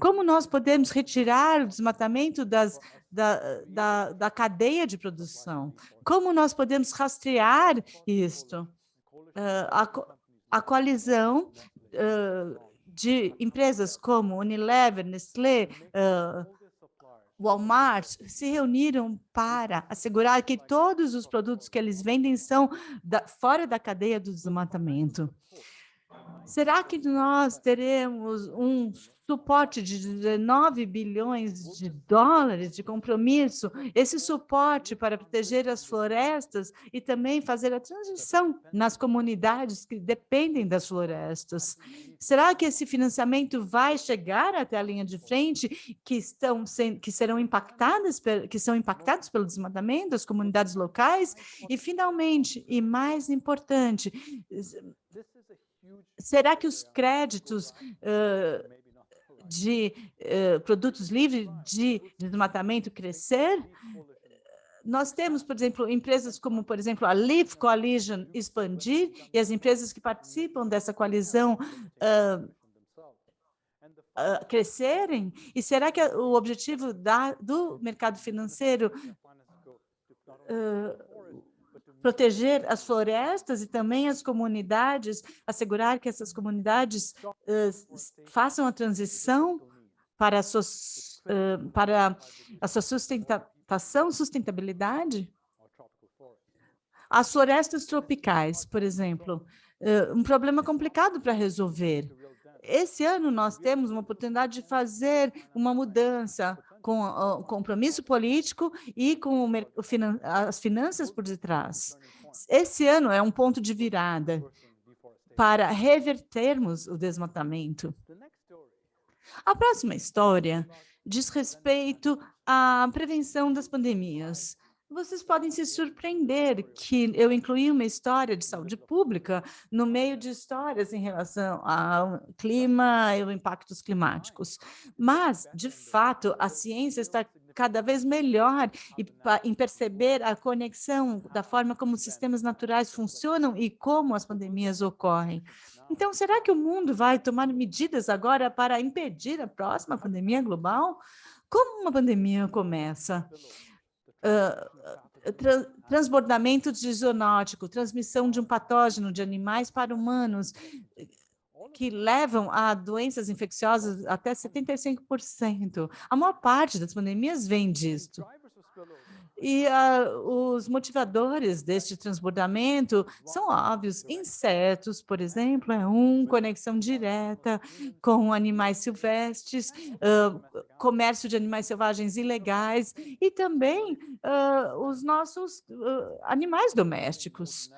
Como nós podemos retirar o desmatamento da cadeia de produção? Como nós podemos rastrear isto? A coalizão de empresas como Unilever, Nestlé, Walmart, se reuniram para assegurar que todos os produtos que eles vendem são fora da cadeia do desmatamento. Será que nós teremos um suporte de 19 bilhões de dólares de compromisso, esse suporte para proteger as florestas e também fazer a transição nas comunidades que dependem das florestas? Será que esse financiamento vai chegar até a linha de frente que são impactados pelo desmatamento, as comunidades locais? E, finalmente, e mais importante, será que os créditos de produtos livres de desmatamento crescer? Nós temos, por exemplo, empresas como, por exemplo, a Leaf Coalition expandir e as empresas que participam dessa coalizão crescerem? E será que o objetivo do mercado financeiro proteger as florestas e também as comunidades, assegurar que essas comunidades façam a transição para a sua sustentabilidade? As florestas tropicais, por exemplo, um problema complicado para resolver. Esse ano nós temos uma oportunidade de fazer uma mudança com o compromisso político e com as finanças por detrás. Esse ano é um ponto de virada para revertermos o desmatamento. A próxima história diz respeito à prevenção das pandemias. Vocês podem se surpreender que eu incluí uma história de saúde pública no meio de histórias em relação ao clima e os impactos climáticos. Mas, de fato, a ciência está cada vez melhor em perceber a conexão da forma como os sistemas naturais funcionam e como as pandemias ocorrem. Então, será que o mundo vai tomar medidas agora para impedir a próxima pandemia global? Como uma pandemia começa? Transbordamento de zoonótico, transmissão de um patógeno de animais para humanos, que levam a doenças infecciosas até 75%. A maior parte das pandemias vem disto. E os motivadores deste transbordamento são óbvios. Insetos, por exemplo, conexão direta com animais silvestres, comércio de animais selvagens ilegais e também os nossos animais domésticos.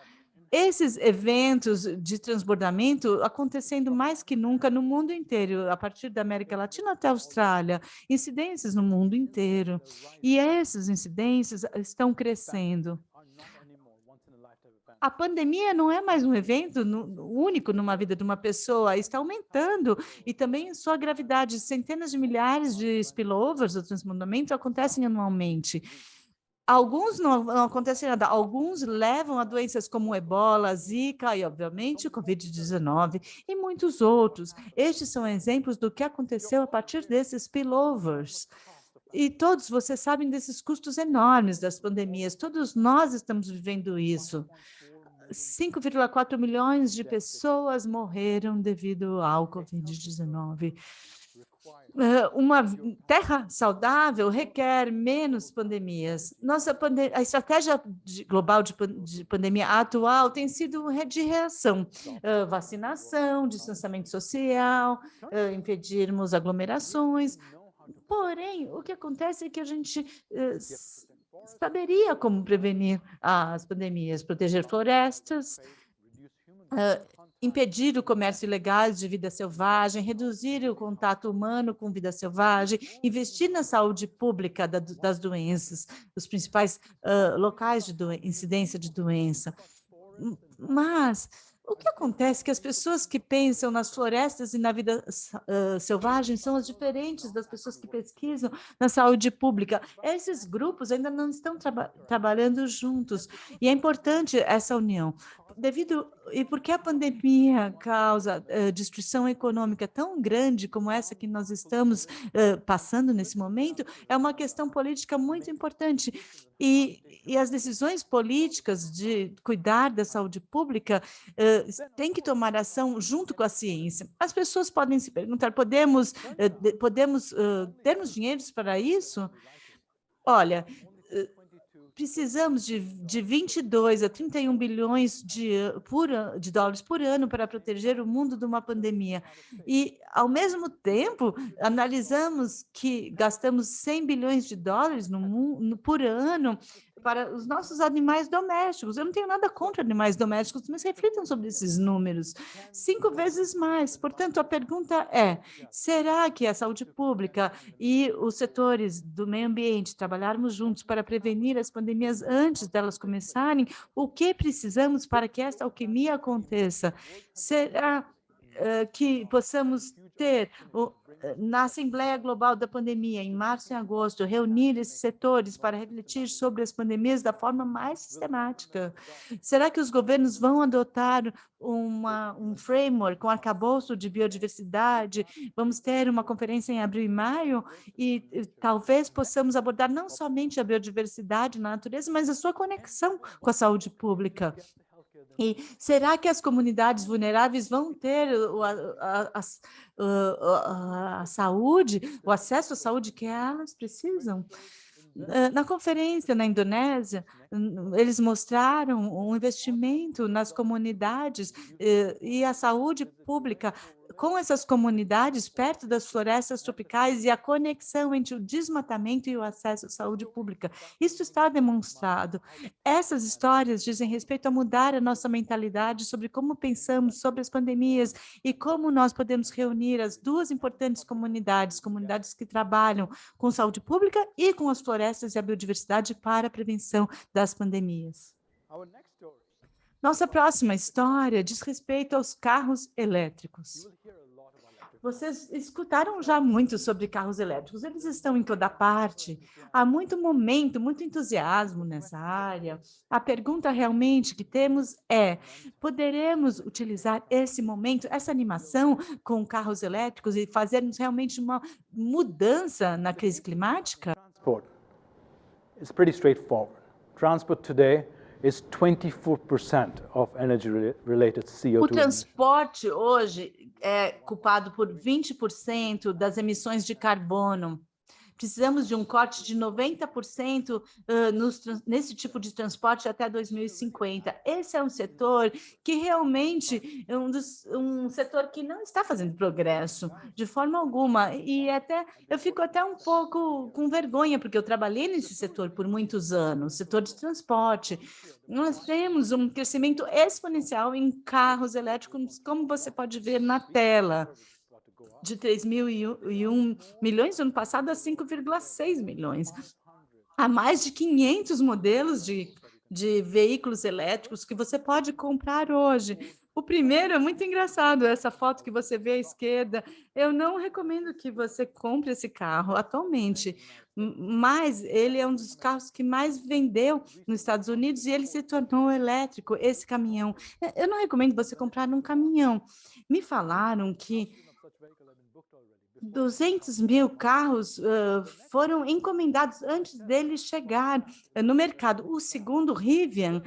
Esses eventos de transbordamento acontecendo mais que nunca no mundo inteiro, a partir da América Latina até a Austrália, incidências no mundo inteiro. E essas incidências estão crescendo. A pandemia não é mais um evento único numa vida de uma pessoa, está aumentando, e também sua gravidade. Centenas de milhares de spillovers do transbordamento acontecem anualmente. Alguns não acontecem nada, alguns levam a doenças como ebola, zika e, obviamente, o Covid-19 e muitos outros. Estes são exemplos do que aconteceu a partir desses spillovers. E todos vocês sabem desses custos enormes das pandemias, todos nós estamos vivendo isso. 5,4 milhões de pessoas morreram devido ao Covid-19. Uma terra saudável requer menos pandemias. A estratégia global de pandemia atual tem sido de reação, vacinação, distanciamento social, impedirmos aglomerações. Porém, o que acontece é que a gente saberia como prevenir as pandemias, proteger florestas, impedir o comércio ilegal de vida selvagem, reduzir o contato humano com vida selvagem, investir na saúde pública das doenças, os principais locais de incidência de doença. Mas o que acontece é que as pessoas que pensam nas florestas e na vida selvagem são as diferentes das pessoas que pesquisam na saúde pública. Esses grupos ainda não estão trabalhando juntos, e é importante essa união. E porque a pandemia causa destruição econômica tão grande como essa que nós estamos passando nesse momento, é uma questão política muito importante. E as decisões políticas de cuidar da saúde pública têm que tomar ação junto com a ciência. As pessoas podem se perguntar, podemos termos dinheiro para isso? Olha, precisamos de 22 a 31 bilhões de dólares por ano para proteger o mundo de uma pandemia. E, ao mesmo tempo, analisamos que gastamos 100 bilhões de dólares por ano para os nossos animais domésticos. Eu não tenho nada contra animais domésticos, mas reflitam sobre esses números. 5 vezes mais. Portanto, a pergunta é, será que a saúde pública e os setores do meio ambiente trabalharmos juntos para prevenir as pandemias antes delas começarem? O que precisamos para que esta alquimia aconteça? Será que possamos ter na Assembleia Global da Pandemia, em março e agosto, reunir esses setores para refletir sobre as pandemias da forma mais sistemática? Será que os governos vão adotar um framework, um arcabouço de biodiversidade? Vamos ter uma conferência em abril e maio e talvez possamos abordar não somente a biodiversidade na natureza, mas a sua conexão com a saúde pública. E será que as comunidades vulneráveis vão ter a saúde, o acesso à saúde que elas precisam? Na conferência na Indonésia, eles mostraram um investimento nas comunidades e a saúde pública com essas comunidades perto das florestas tropicais e a conexão entre o desmatamento e o acesso à saúde pública. Isso está demonstrado. Essas histórias dizem respeito a mudar a nossa mentalidade sobre como pensamos sobre as pandemias e como nós podemos reunir as duas importantes comunidades, comunidades que trabalham com saúde pública e com as florestas e a biodiversidade para a prevenção das pandemias. Nossa próxima história diz respeito aos carros elétricos. Vocês escutaram já muito sobre carros elétricos, eles estão em toda parte. Há muito momento, muito entusiasmo nessa área. A pergunta realmente que temos é: poderemos utilizar esse momento, essa animação com carros elétricos e fazermos realmente uma mudança na crise climática? Transport. It's pretty straightforward. Transport today is 24% of energy-related CO2. O transporte hoje é culpado por 20% das emissões de carbono. Precisamos de um corte de 90% nesse tipo de transporte até 2050. Esse é um setor que realmente é um setor que não está fazendo progresso de forma alguma. E até eu fico até um pouco com vergonha, porque eu trabalhei nesse setor por muitos anos, setor de transporte. Nós temos um crescimento exponencial em carros elétricos, como você pode ver na tela, de 3.001 milhões no ano passado a 5,6 milhões. Há mais de 500 modelos de veículos elétricos que você pode comprar hoje. O primeiro é muito engraçado, essa foto que você vê à esquerda. Eu não recomendo que você compre esse carro atualmente, mas ele é um dos carros que mais vendeu nos Estados Unidos e ele se tornou elétrico, esse caminhão. Eu não recomendo você comprar um caminhão. Me falaram que 200 mil carros foram encomendados antes dele chegar no mercado. O segundo, Rivian,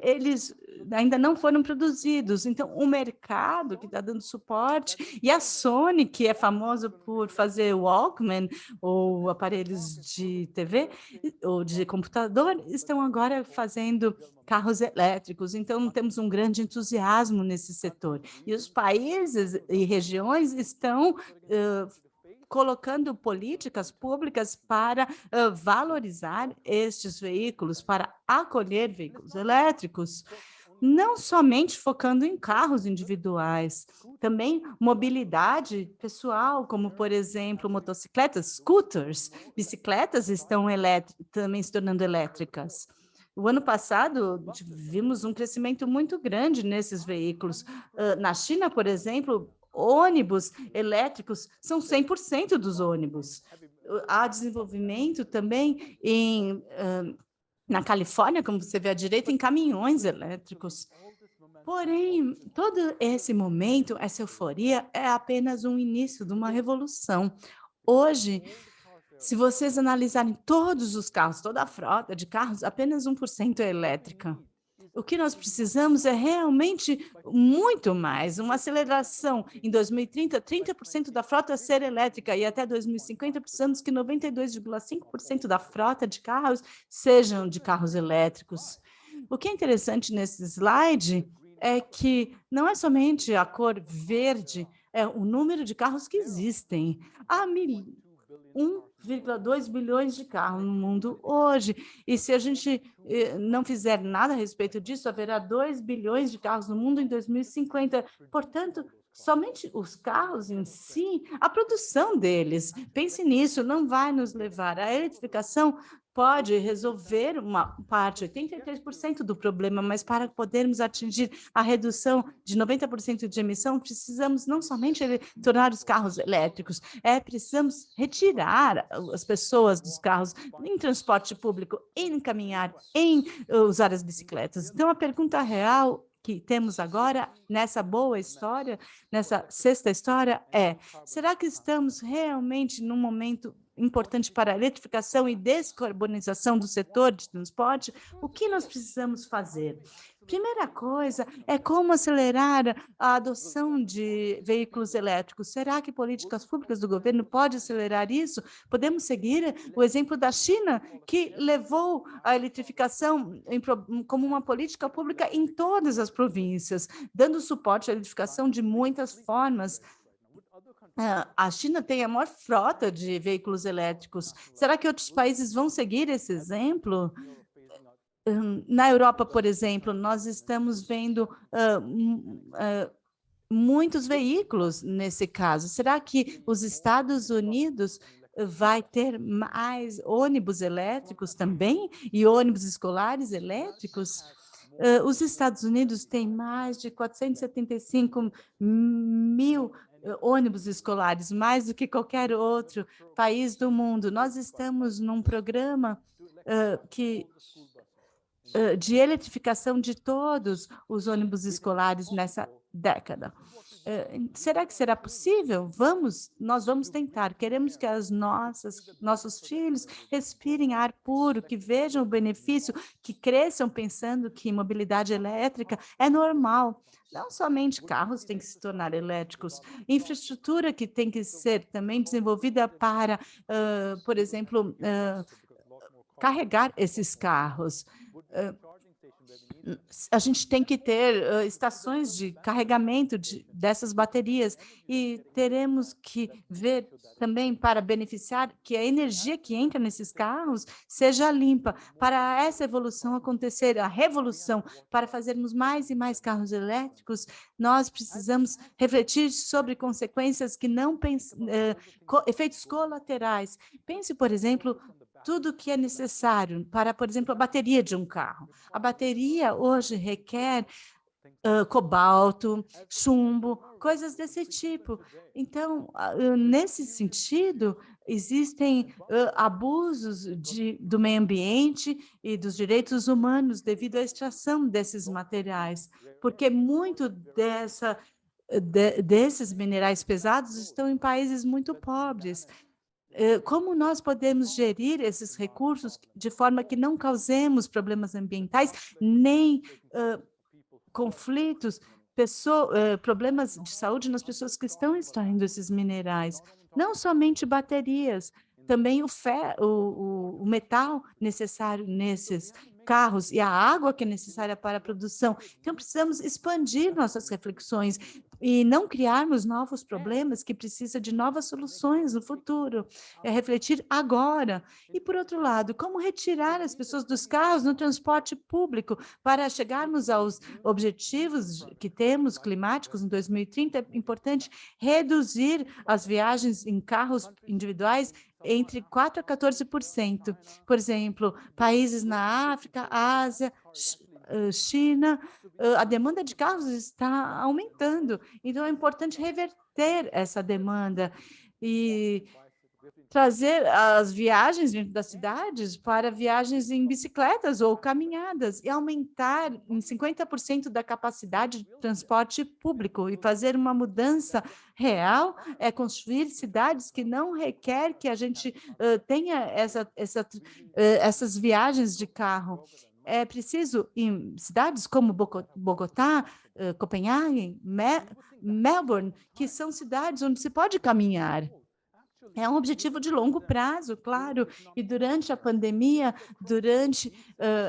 eles ainda não foram produzidos. Então, o mercado que está dando suporte, e a Sony, que é famosa por fazer Walkman, ou aparelhos de TV, ou de computador, estão agora fazendo carros elétricos. Então, temos um grande entusiasmo nesse setor. E os países e regiões estão colocando políticas públicas para valorizar estes veículos, para acolher veículos elétricos, não somente focando em carros individuais, também mobilidade pessoal, como, por exemplo, motocicletas, scooters, bicicletas estão também se tornando elétricas. O ano passado, vimos um crescimento muito grande nesses veículos. Na China, por exemplo, ônibus elétricos são 100% dos ônibus. Há desenvolvimento também na Califórnia, como você vê à direita, em caminhões elétricos. Porém, todo esse momento, essa euforia, é apenas um início de uma revolução. Hoje, se vocês analisarem todos os carros, toda a frota de carros, apenas 1% é elétrica. O que nós precisamos é realmente muito mais, uma aceleração. Em 2030, 30% da frota ser elétrica e até 2050 precisamos que 92,5% da frota de carros sejam de carros elétricos. O que é interessante nesse slide é que não é somente a cor verde, é o número de carros que existem. Há 1,2 bilhões de carros no mundo hoje. E se a gente não fizer nada a respeito disso, haverá 2 bilhões de carros no mundo em 2050. Portanto, somente os carros em si, a produção deles, pense nisso, não vai nos levar. A eletrificação pode resolver uma parte, 83% do problema, mas para podermos atingir a redução de 90% de emissão, precisamos não somente tornar os carros elétricos, precisamos retirar as pessoas dos carros em transporte público, em caminhar, em usar as bicicletas. Então, a pergunta real que temos agora, nessa boa história, nessa sexta história, será que estamos realmente num momento importante para a eletrificação e descarbonização do setor de transporte, o que nós precisamos fazer? Primeira coisa é como acelerar a adoção de veículos elétricos. Será que políticas públicas do governo podem acelerar isso? Podemos seguir o exemplo da China, que levou a eletrificação como uma política pública em todas as províncias, dando suporte à eletrificação de muitas formas. A China tem a maior frota de veículos elétricos. Será que outros países vão seguir esse exemplo? Na Europa, por exemplo, nós estamos vendo muitos veículos nesse caso. Será que os Estados Unidos vai ter mais ônibus elétricos também e ônibus escolares elétricos? Os Estados Unidos têm mais de 475 mil ônibus escolares, mais do que qualquer outro país do mundo. Nós estamos num programa de eletrificação de todos os ônibus escolares nessa década. Será que será possível? Nós vamos tentar. Queremos que nossos filhos respirem ar puro, que vejam o benefício, que cresçam pensando que mobilidade elétrica é normal. Não somente carros têm que se tornar elétricos, infraestrutura que tem que ser também desenvolvida para, por exemplo, carregar esses carros. A gente tem que ter estações de carregamento dessas baterias e teremos que ver também para beneficiar que a energia que entra nesses carros seja limpa. Para essa evolução acontecer, a revolução, para fazermos mais e mais carros elétricos, nós precisamos refletir sobre consequências que não efeitos colaterais. Pense, por exemplo, tudo que é necessário para, por exemplo, a bateria de um carro. A bateria hoje requer cobalto, chumbo, coisas desse tipo. Então, nesse sentido, existem abusos do meio ambiente e dos direitos humanos devido à extração desses materiais, porque muito desses minerais pesados estão em países muito pobres. Como nós podemos gerir esses recursos de forma que não causemos problemas ambientais, nem conflitos, problemas de saúde nas pessoas que estão extraindo esses minerais? Não somente baterias, também o metal necessário nesses carros e a água que é necessária para a produção. Então, precisamos expandir nossas reflexões e não criarmos novos problemas que precisam de novas soluções no futuro. É refletir agora. E, por outro lado, como retirar as pessoas dos carros no transporte público para chegarmos aos objetivos que temos climáticos em 2030, é importante reduzir as viagens em carros individuais entre 4% a 14%. Por exemplo, países na África, Ásia, China, a demanda de carros está aumentando. Então, é importante reverter essa demanda e trazer as viagens dentro das cidades para viagens em bicicletas ou caminhadas e aumentar em 50% da capacidade de transporte público e fazer uma mudança real, é construir cidades que não requer que a gente tenha essas viagens de carro. É preciso, em cidades como Bogotá, Copenhague, Melbourne, que são cidades onde se pode caminhar. É um objetivo de longo prazo, claro, e durante a pandemia, durante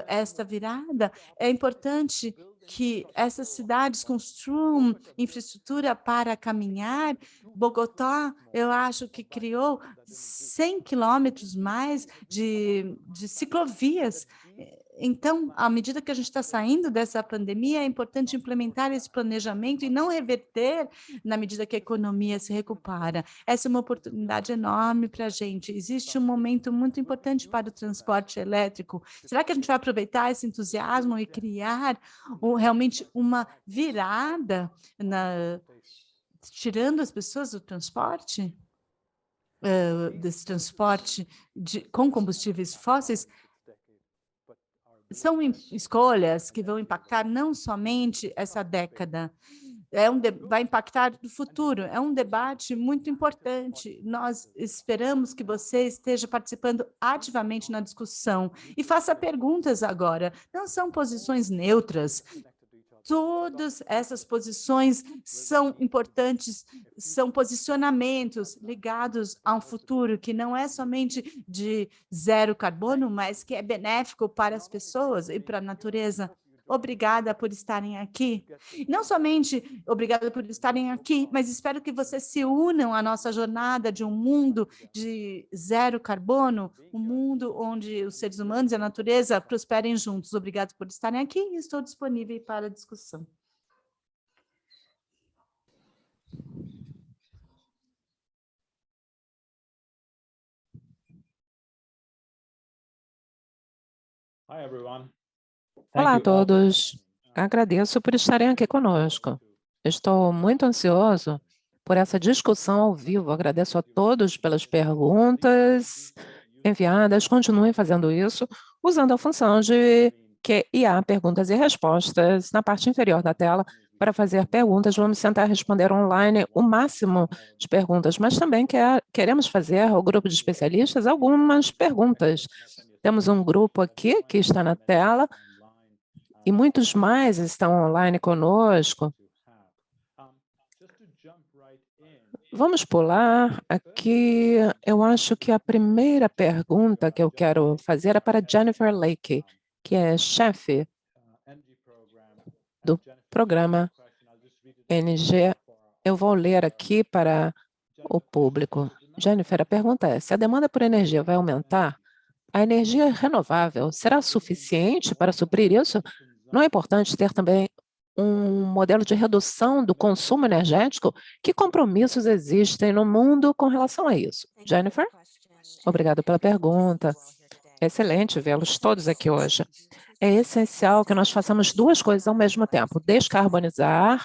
esta virada, é importante que essas cidades construam infraestrutura para caminhar. Bogotá, eu acho que criou 100 quilômetros mais de ciclovias. Então, à medida que a gente está saindo dessa pandemia, é importante implementar esse planejamento e não reverter na medida que a economia se recupera. Essa é uma oportunidade enorme para a gente. Existe um momento muito importante para o transporte elétrico. Será que a gente vai aproveitar esse entusiasmo e criar realmente uma virada, tirando as pessoas do transporte? Desse transporte com combustíveis fósseis? São escolhas que vão impactar não somente essa década. vai impactar no futuro. É um debate muito importante. Nós esperamos que você esteja participando ativamente na discussão e faça perguntas agora. Não são posições neutras. Todas essas posições são importantes, são posicionamentos ligados a um futuro que não é somente de zero carbono, mas que é benéfico para as pessoas e para a natureza. Obrigada por estarem aqui. Não somente obrigada por estarem aqui, mas espero que vocês se unam à nossa jornada de um mundo de zero carbono, um mundo onde os seres humanos e a natureza prosperem juntos. Obrigado por estarem aqui e estou disponível para a discussão. Hi, everyone. Olá a todos. Agradeço por estarem aqui conosco. Estou muito ansioso por essa discussão ao vivo. Agradeço a todos pelas perguntas enviadas. Continuem fazendo isso usando a função de QIA, perguntas e respostas, na parte inferior da tela, para fazer perguntas. Vamos tentar responder online o máximo de perguntas, mas também queremos fazer ao grupo de especialistas algumas perguntas. Temos um grupo aqui que está na tela, e muitos mais estão online conosco. Vamos pular aqui. Eu acho que a primeira pergunta que eu quero fazer é para Jennifer Lake, que é chefe do programa NG. Eu vou ler aqui para o público. Jennifer, a pergunta é: se a demanda por energia vai aumentar, a energia renovável será suficiente para suprir isso? Não é importante ter também um modelo de redução do consumo energético? Que compromissos existem no mundo com relação a isso? Jennifer? Obrigada pela pergunta. É excelente vê-los todos aqui hoje. É essencial que nós façamos duas coisas ao mesmo tempo: descarbonizar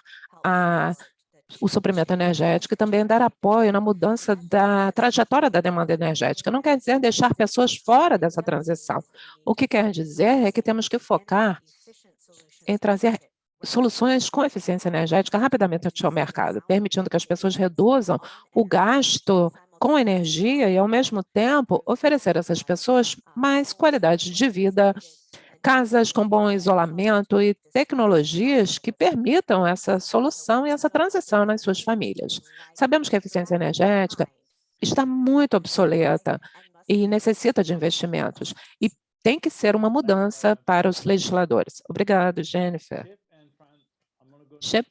o suprimento energético e também dar apoio na mudança da trajetória da demanda energética. Não quer dizer deixar pessoas fora dessa transição. O que quer dizer é que temos que focar em trazer soluções com eficiência energética rapidamente ao mercado, permitindo que as pessoas reduzam o gasto com energia e, ao mesmo tempo, oferecer a essas pessoas mais qualidade de vida, casas com bom isolamento e tecnologias que permitam essa solução e essa transição nas suas famílias. Sabemos que a eficiência energética está muito obsoleta e necessita de investimentos, e tem que ser uma mudança para os legisladores. Obrigado, Jennifer. Chip?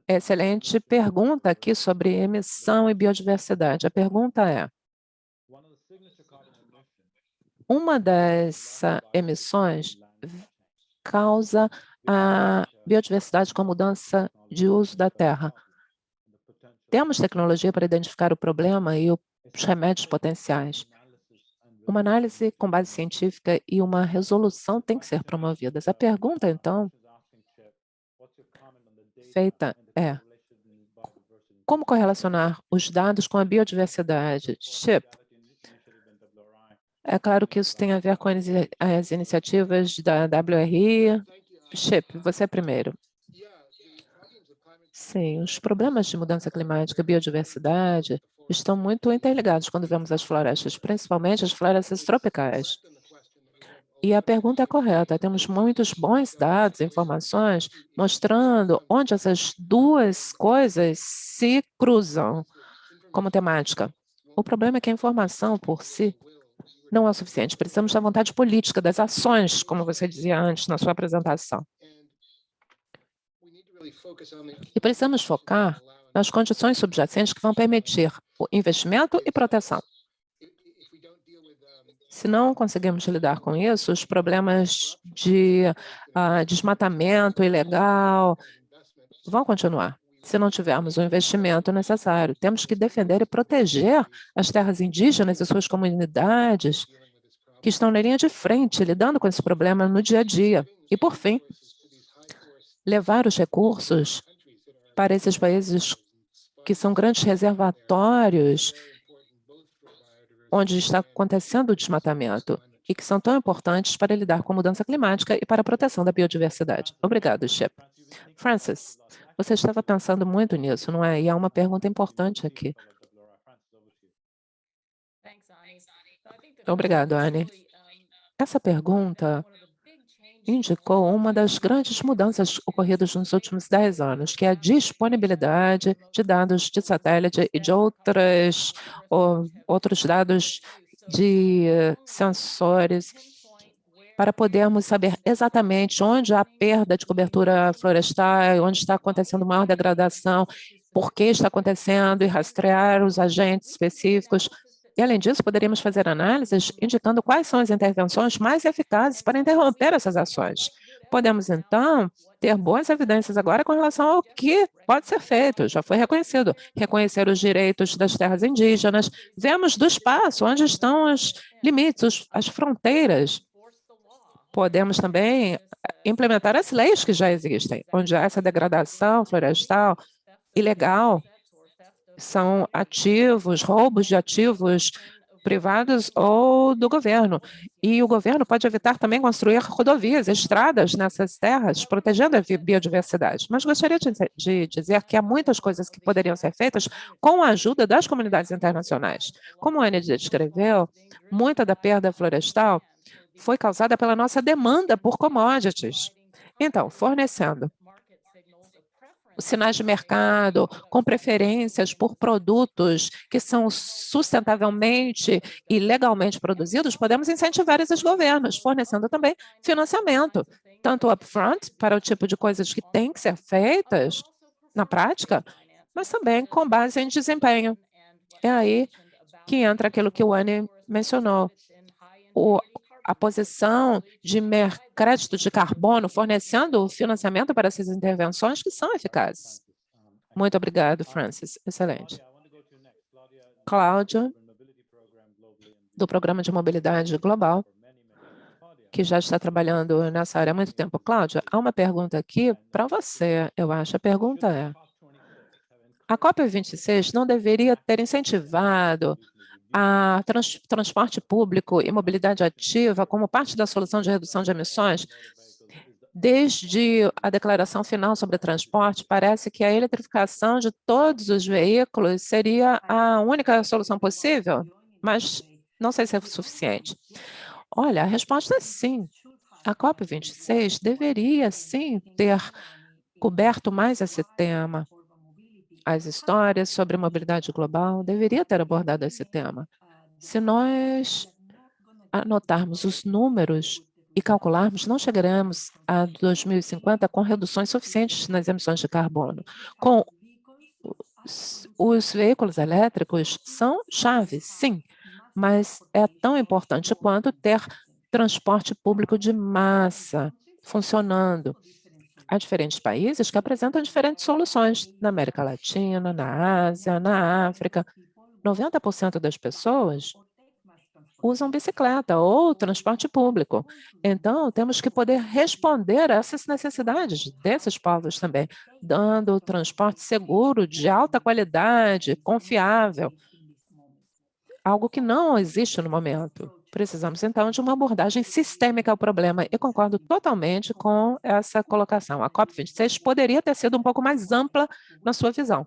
Excelente pergunta aqui sobre emissão e biodiversidade. A pergunta é: uma das emissões causa a biodiversidade com a mudança de uso da terra. Temos tecnologia para identificar o problema e os remédios potenciais. Uma análise com base científica e uma resolução têm que ser promovidas. A pergunta, então, feita é: como correlacionar os dados com a biodiversidade? Chip. É claro que isso tem a ver com as iniciativas da WRI. Chip, você primeiro. Sim, os problemas de mudança climática e biodiversidade estão muito interligados quando vemos as florestas, principalmente as florestas tropicais. E a pergunta é correta. Temos muitos bons dados, informações, mostrando onde essas duas coisas se cruzam como temática. O problema é que a informação por si não é o suficiente. Precisamos da vontade política, das ações, como você dizia antes na sua apresentação. E precisamos focar nas condições subjacentes que vão permitir o investimento e proteção. Se não conseguirmos lidar com isso, os problemas de desmatamento ilegal vão continuar. Se não tivermos o investimento necessário, temos que defender e proteger as terras indígenas e suas comunidades que estão na linha de frente, lidando com esse problema no dia a dia. E, por fim, levar os recursos para esses países que são grandes reservatórios onde está acontecendo o desmatamento e que são tão importantes para lidar com a mudança climática e para a proteção da biodiversidade. Obrigado, Chip. Francis, você estava pensando muito nisso, não é? E há uma pergunta importante aqui. Obrigado, Anne. Essa pergunta indicou uma das grandes mudanças ocorridas nos últimos 10 anos, que é a disponibilidade de dados de satélite e de outros dados de sensores para podermos saber exatamente onde há perda de cobertura florestal, onde está acontecendo maior degradação, por que está acontecendo e rastrear os agentes específicos. E, além disso, poderíamos fazer análises indicando quais são as intervenções mais eficazes para interromper essas ações. Podemos, então, ter boas evidências agora com relação ao que pode ser feito, já foi reconhecido. Reconhecer os direitos das terras indígenas, vemos do espaço onde estão os limites, as fronteiras. Podemos também implementar as leis que já existem, onde há essa degradação florestal ilegal, são ativos, roubos de ativos privados ou do governo. E o governo pode evitar também construir rodovias, estradas nessas terras, protegendo a biodiversidade. Mas gostaria de dizer que há muitas coisas que poderiam ser feitas com a ajuda das comunidades internacionais. Como a Anne descreveu, muita da perda florestal foi causada pela nossa demanda por commodities. Então, fornecendo os sinais de mercado, com preferências por produtos que são sustentavelmente e legalmente produzidos, podemos incentivar esses governos, fornecendo também financiamento, tanto upfront, para o tipo de coisas que têm que ser feitas na prática, mas também com base em desempenho. É aí que entra aquilo que o Anne mencionou, a posição de crédito de carbono, fornecendo financiamento para essas intervenções que são eficazes. Muito obrigado, Francis. Excelente. Cláudia, do Programa de Mobilidade Global, que já está trabalhando nessa área há muito tempo. Cláudia, há uma pergunta aqui para você, eu acho. A pergunta é: a COP26 não deveria ter incentivado a transporte público e mobilidade ativa como parte da solução de redução de emissões? Desde a declaração final sobre transporte, parece que a eletrificação de todos os veículos seria a única solução possível, mas não sei se é suficiente. Olha, a resposta é sim. A COP26 deveria, sim, ter coberto mais esse tema. As histórias sobre mobilidade global deveria ter abordado esse tema. Se nós anotarmos os números e calcularmos, não chegaremos a 2050 com reduções suficientes nas emissões de carbono. Com os veículos elétricos são chave, sim, mas é tão importante quanto ter transporte público de massa funcionando. Há diferentes países que apresentam diferentes soluções. Na América Latina, na Ásia, na África, 90% das pessoas usam bicicleta ou transporte público. Então, temos que poder responder a essas necessidades desses povos também, dando transporte seguro, de alta qualidade, confiável, algo que não existe no momento. Precisamos, então, de uma abordagem sistêmica ao problema, e concordo totalmente com essa colocação. A COP26 poderia ter sido um pouco mais ampla na sua visão.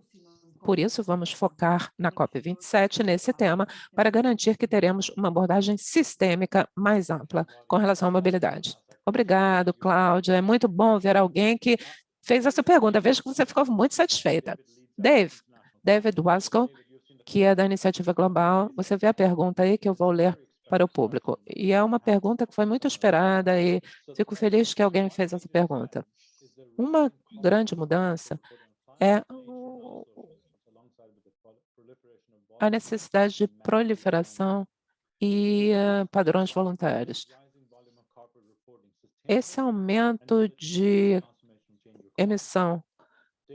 Por isso, vamos focar na COP27 nesse tema, para garantir que teremos uma abordagem sistêmica mais ampla com relação à mobilidade. Obrigado, Cláudia. É muito bom ver alguém que fez essa pergunta. Vejo que você ficou muito satisfeita. David Wasco, que é da Iniciativa Global. Você vê a pergunta aí que eu vou ler para o público. E é uma pergunta que foi muito esperada e fico feliz que alguém fez essa pergunta. Uma grande mudança é a necessidade de proliferação e padrões voluntários. Esse aumento de emissão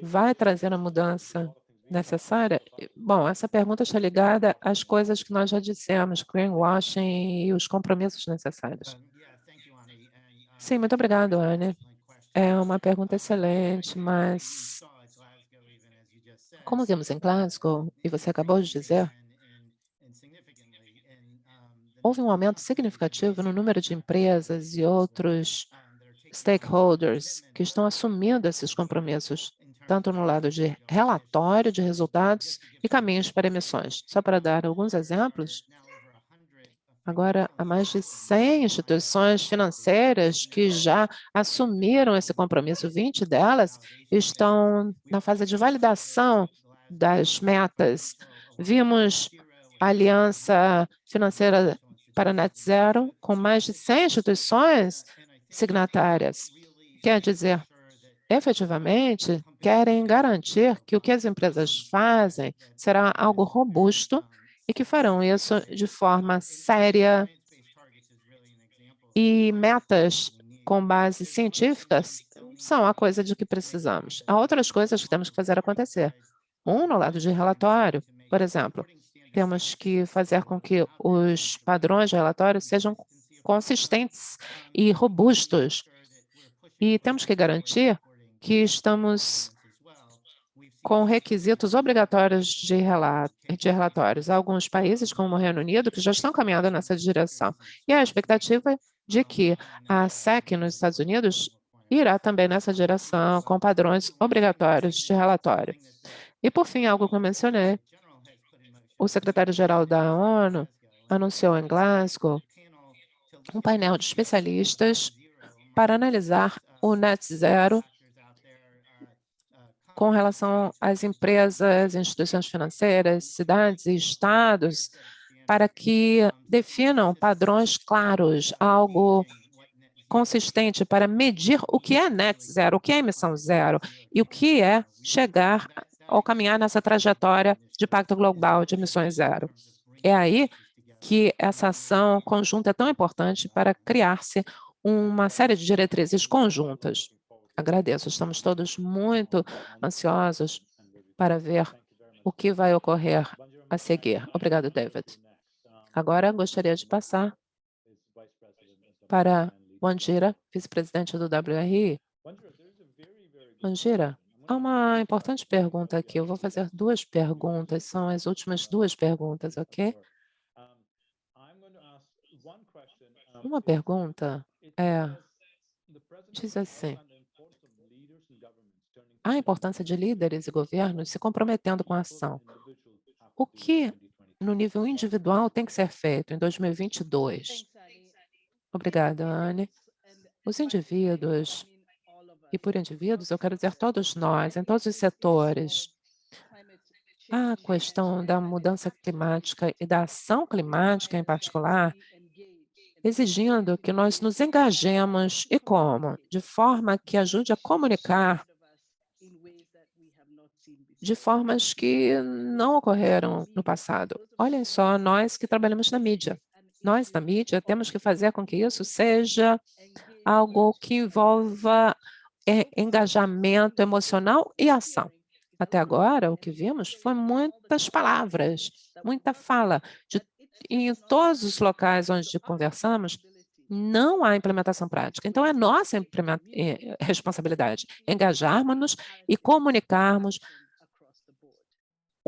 vai trazer a mudança necessária? Bom, essa pergunta está ligada às coisas que nós já dissemos, greenwashing e os compromissos necessários. Sim, muito obrigado, Anne. É uma pergunta excelente, mas como vimos em Glasgow, e você acabou de dizer, houve um aumento significativo no número de empresas e outros stakeholders que estão assumindo esses compromissos, tanto no lado de relatório de resultados e caminhos para emissões. Só para dar alguns exemplos, agora há mais de 100 instituições financeiras que já assumiram esse compromisso. 20 delas estão na fase de validação das metas. Vimos a Aliança Financeira para Net Zero com mais de 100 instituições signatárias. Quer dizer, efetivamente, querem garantir que o que as empresas fazem será algo robusto e que farão isso de forma séria e metas com bases científicas são a coisa de que precisamos. Há outras coisas que temos que fazer acontecer. No lado de relatório, por exemplo, temos que fazer com que os padrões de relatório sejam consistentes e robustos. E temos que garantir que estamos com requisitos obrigatórios de relatórios. Há alguns países, como o Reino Unido, que já estão caminhando nessa direção. E a expectativa é de que a SEC nos Estados Unidos irá também nessa direção, com padrões obrigatórios de relatório. E, por fim, algo que eu mencionei, o secretário-geral da ONU anunciou em Glasgow um painel de especialistas para analisar o Net Zero com relação às empresas, instituições financeiras, cidades e estados, para que definam padrões claros, algo consistente para medir o que é net zero, o que é emissão zero e o que é chegar ou caminhar nessa trajetória de Pacto Global de emissões zero. É aí que essa ação conjunta é tão importante para criar-se uma série de diretrizes conjuntas. Agradeço, estamos todos muito ansiosos para ver o que vai ocorrer a seguir. Obrigado, David. Agora, gostaria de passar para Wanjira, vice-presidente do WRI. Wanjira, há uma importante pergunta aqui. Eu vou fazer duas perguntas, são as últimas duas perguntas, ok? Uma pergunta diz assim: há a importância de líderes e governos se comprometendo com a ação. O que, no nível individual, tem que ser feito em 2022? Obrigada, Anne. Os indivíduos, e por indivíduos eu quero dizer todos nós, em todos os setores, a questão da mudança climática e da ação climática em particular, exigindo que nós nos engajemos e como? De forma que ajude a comunicar de formas que não ocorreram no passado. Olhem só, nós que trabalhamos na mídia. Nós, na mídia, temos que fazer com que isso seja algo que envolva engajamento emocional e ação. Até agora, o que vimos foi muitas palavras, muita fala. Em todos os locais onde conversamos, não há implementação prática. Então, é nossa responsabilidade engajarmos-nos e comunicarmos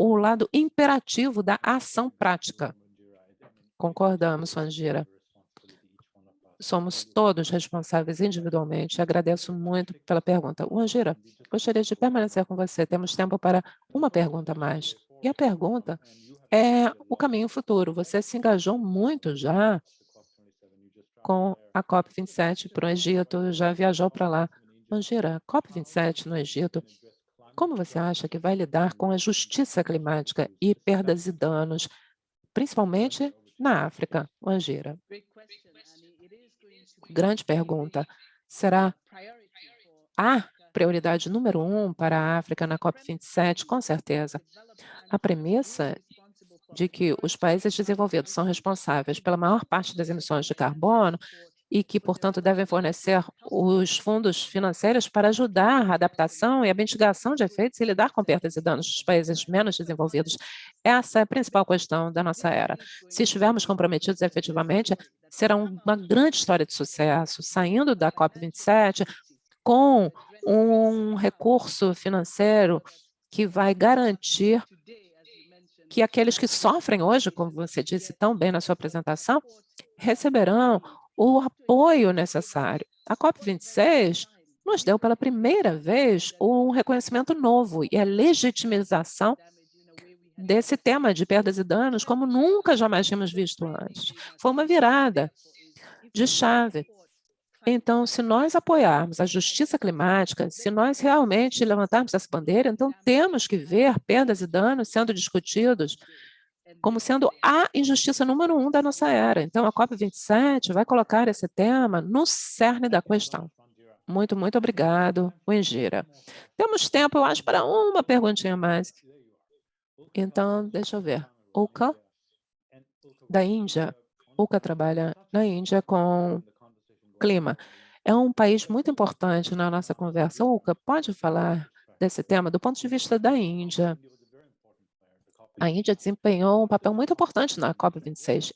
o lado imperativo da ação prática. Concordamos, Wanjira. Somos todos responsáveis individualmente. Agradeço muito pela pergunta. Wanjira, gostaria de permanecer com você. Temos tempo para uma pergunta a mais. E a pergunta é o caminho futuro. Você se engajou muito já com a COP27 para o Egito, já viajou para lá. Wanjira, COP27 no Egito, como você acha que vai lidar com a justiça climática e perdas e danos, principalmente na África? Wanjira. Grande pergunta. Será a prioridade número 1 para a África na COP27? Com certeza. A premissa de que os países desenvolvidos são responsáveis pela maior parte das emissões de carbono e que, portanto, devem fornecer os fundos financeiros para ajudar a adaptação e a mitigação de efeitos e lidar com perdas e danos dos países menos desenvolvidos. Essa é a principal questão da nossa era. Se estivermos comprometidos efetivamente, será uma grande história de sucesso, saindo da COP27 com um recurso financeiro que vai garantir que aqueles que sofrem hoje, como você disse tão bem na sua apresentação, receberão o apoio necessário. A COP26 nos deu pela primeira vez um reconhecimento novo e a legitimização desse tema de perdas e danos como nunca jamais tínhamos visto antes. Foi uma virada de chave. Então, se nós apoiarmos a justiça climática, se nós realmente levantarmos essa bandeira, então temos que ver perdas e danos sendo discutidos como sendo a injustiça número 1 da nossa era. Então, a COP27 vai colocar esse tema no cerne da questão. Muito, muito obrigado, Wengira. Temos tempo, eu acho, para uma perguntinha mais. Então, deixa eu ver. Ulka, da Índia. Ulka trabalha na Índia com clima. É um país muito importante na nossa conversa. Ulka, pode falar desse tema do ponto de vista da Índia? A Índia desempenhou um papel muito importante na COP26.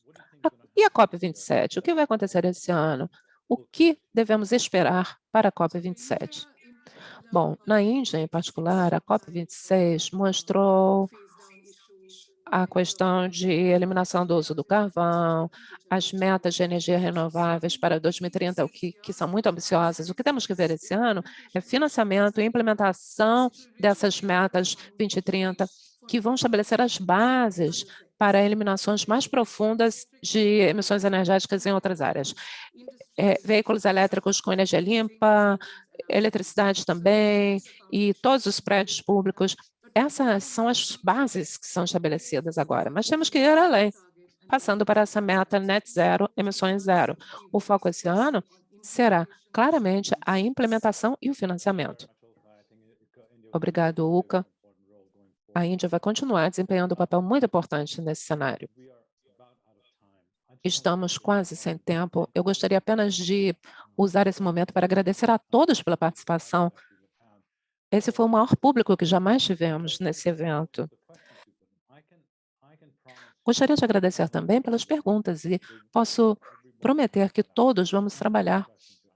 E a COP27? O que vai acontecer esse ano? O que devemos esperar para a COP27? Bom, na Índia, em particular, a COP26 mostrou a questão de eliminação do uso do carvão, as metas de energia renováveis para 2030, que são muito ambiciosas. O que temos que ver esse ano é financiamento e implementação dessas metas 2030, que vão estabelecer as bases para eliminações mais profundas de emissões energéticas em outras áreas. Veículos elétricos com energia limpa, eletricidade também, e todos os prédios públicos. Essas são as bases que são estabelecidas agora, mas temos que ir além, passando para essa meta net zero, emissões zero. O foco esse ano será claramente a implementação e o financiamento. Obrigado, Ulka. A Índia vai continuar desempenhando um papel muito importante nesse cenário. Estamos quase sem tempo. Eu gostaria apenas de usar esse momento para agradecer a todos pela participação. Esse foi o maior público que jamais tivemos nesse evento. Gostaria de agradecer também pelas perguntas e posso prometer que todos vamos trabalhar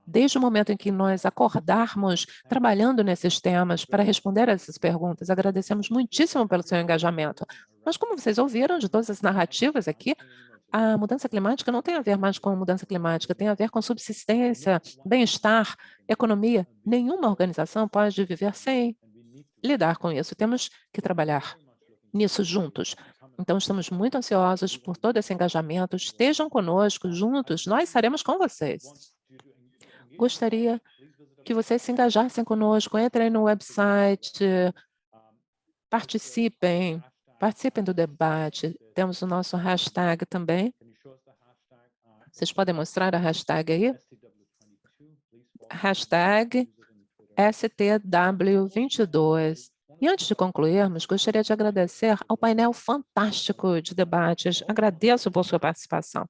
desde o momento em que nós acordarmos trabalhando nesses temas para responder a essas perguntas. Agradecemos muitíssimo pelo seu engajamento. Mas como vocês ouviram de todas as narrativas aqui, a mudança climática não tem a ver mais com mudança climática, tem a ver com subsistência, bem-estar, economia. Nenhuma organização pode viver sem lidar com isso. Temos que trabalhar nisso juntos. Então, estamos muito ansiosos por todo esse engajamento. Estejam conosco, juntos, nós estaremos com vocês. Gostaria que vocês se engajassem conosco, entrem no website, participem do debate. Temos o nosso hashtag também. Vocês podem mostrar a hashtag aí? Hashtag STW22. E antes de concluirmos, gostaria de agradecer ao painel fantástico de debates. Agradeço por sua participação.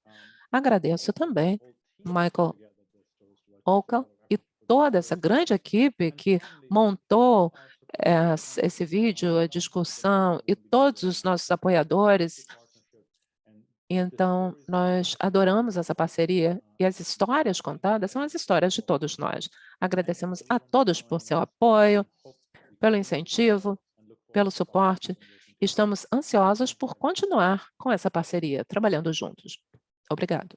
Agradeço também Michael Ulka e toda essa grande equipe que montou esse vídeo, a discussão, e todos os nossos apoiadores. Então, nós adoramos essa parceria e as histórias contadas são as histórias de todos nós. Agradecemos a todos por seu apoio, pelo incentivo, pelo suporte. Estamos ansiosos por continuar com essa parceria, trabalhando juntos. Obrigado.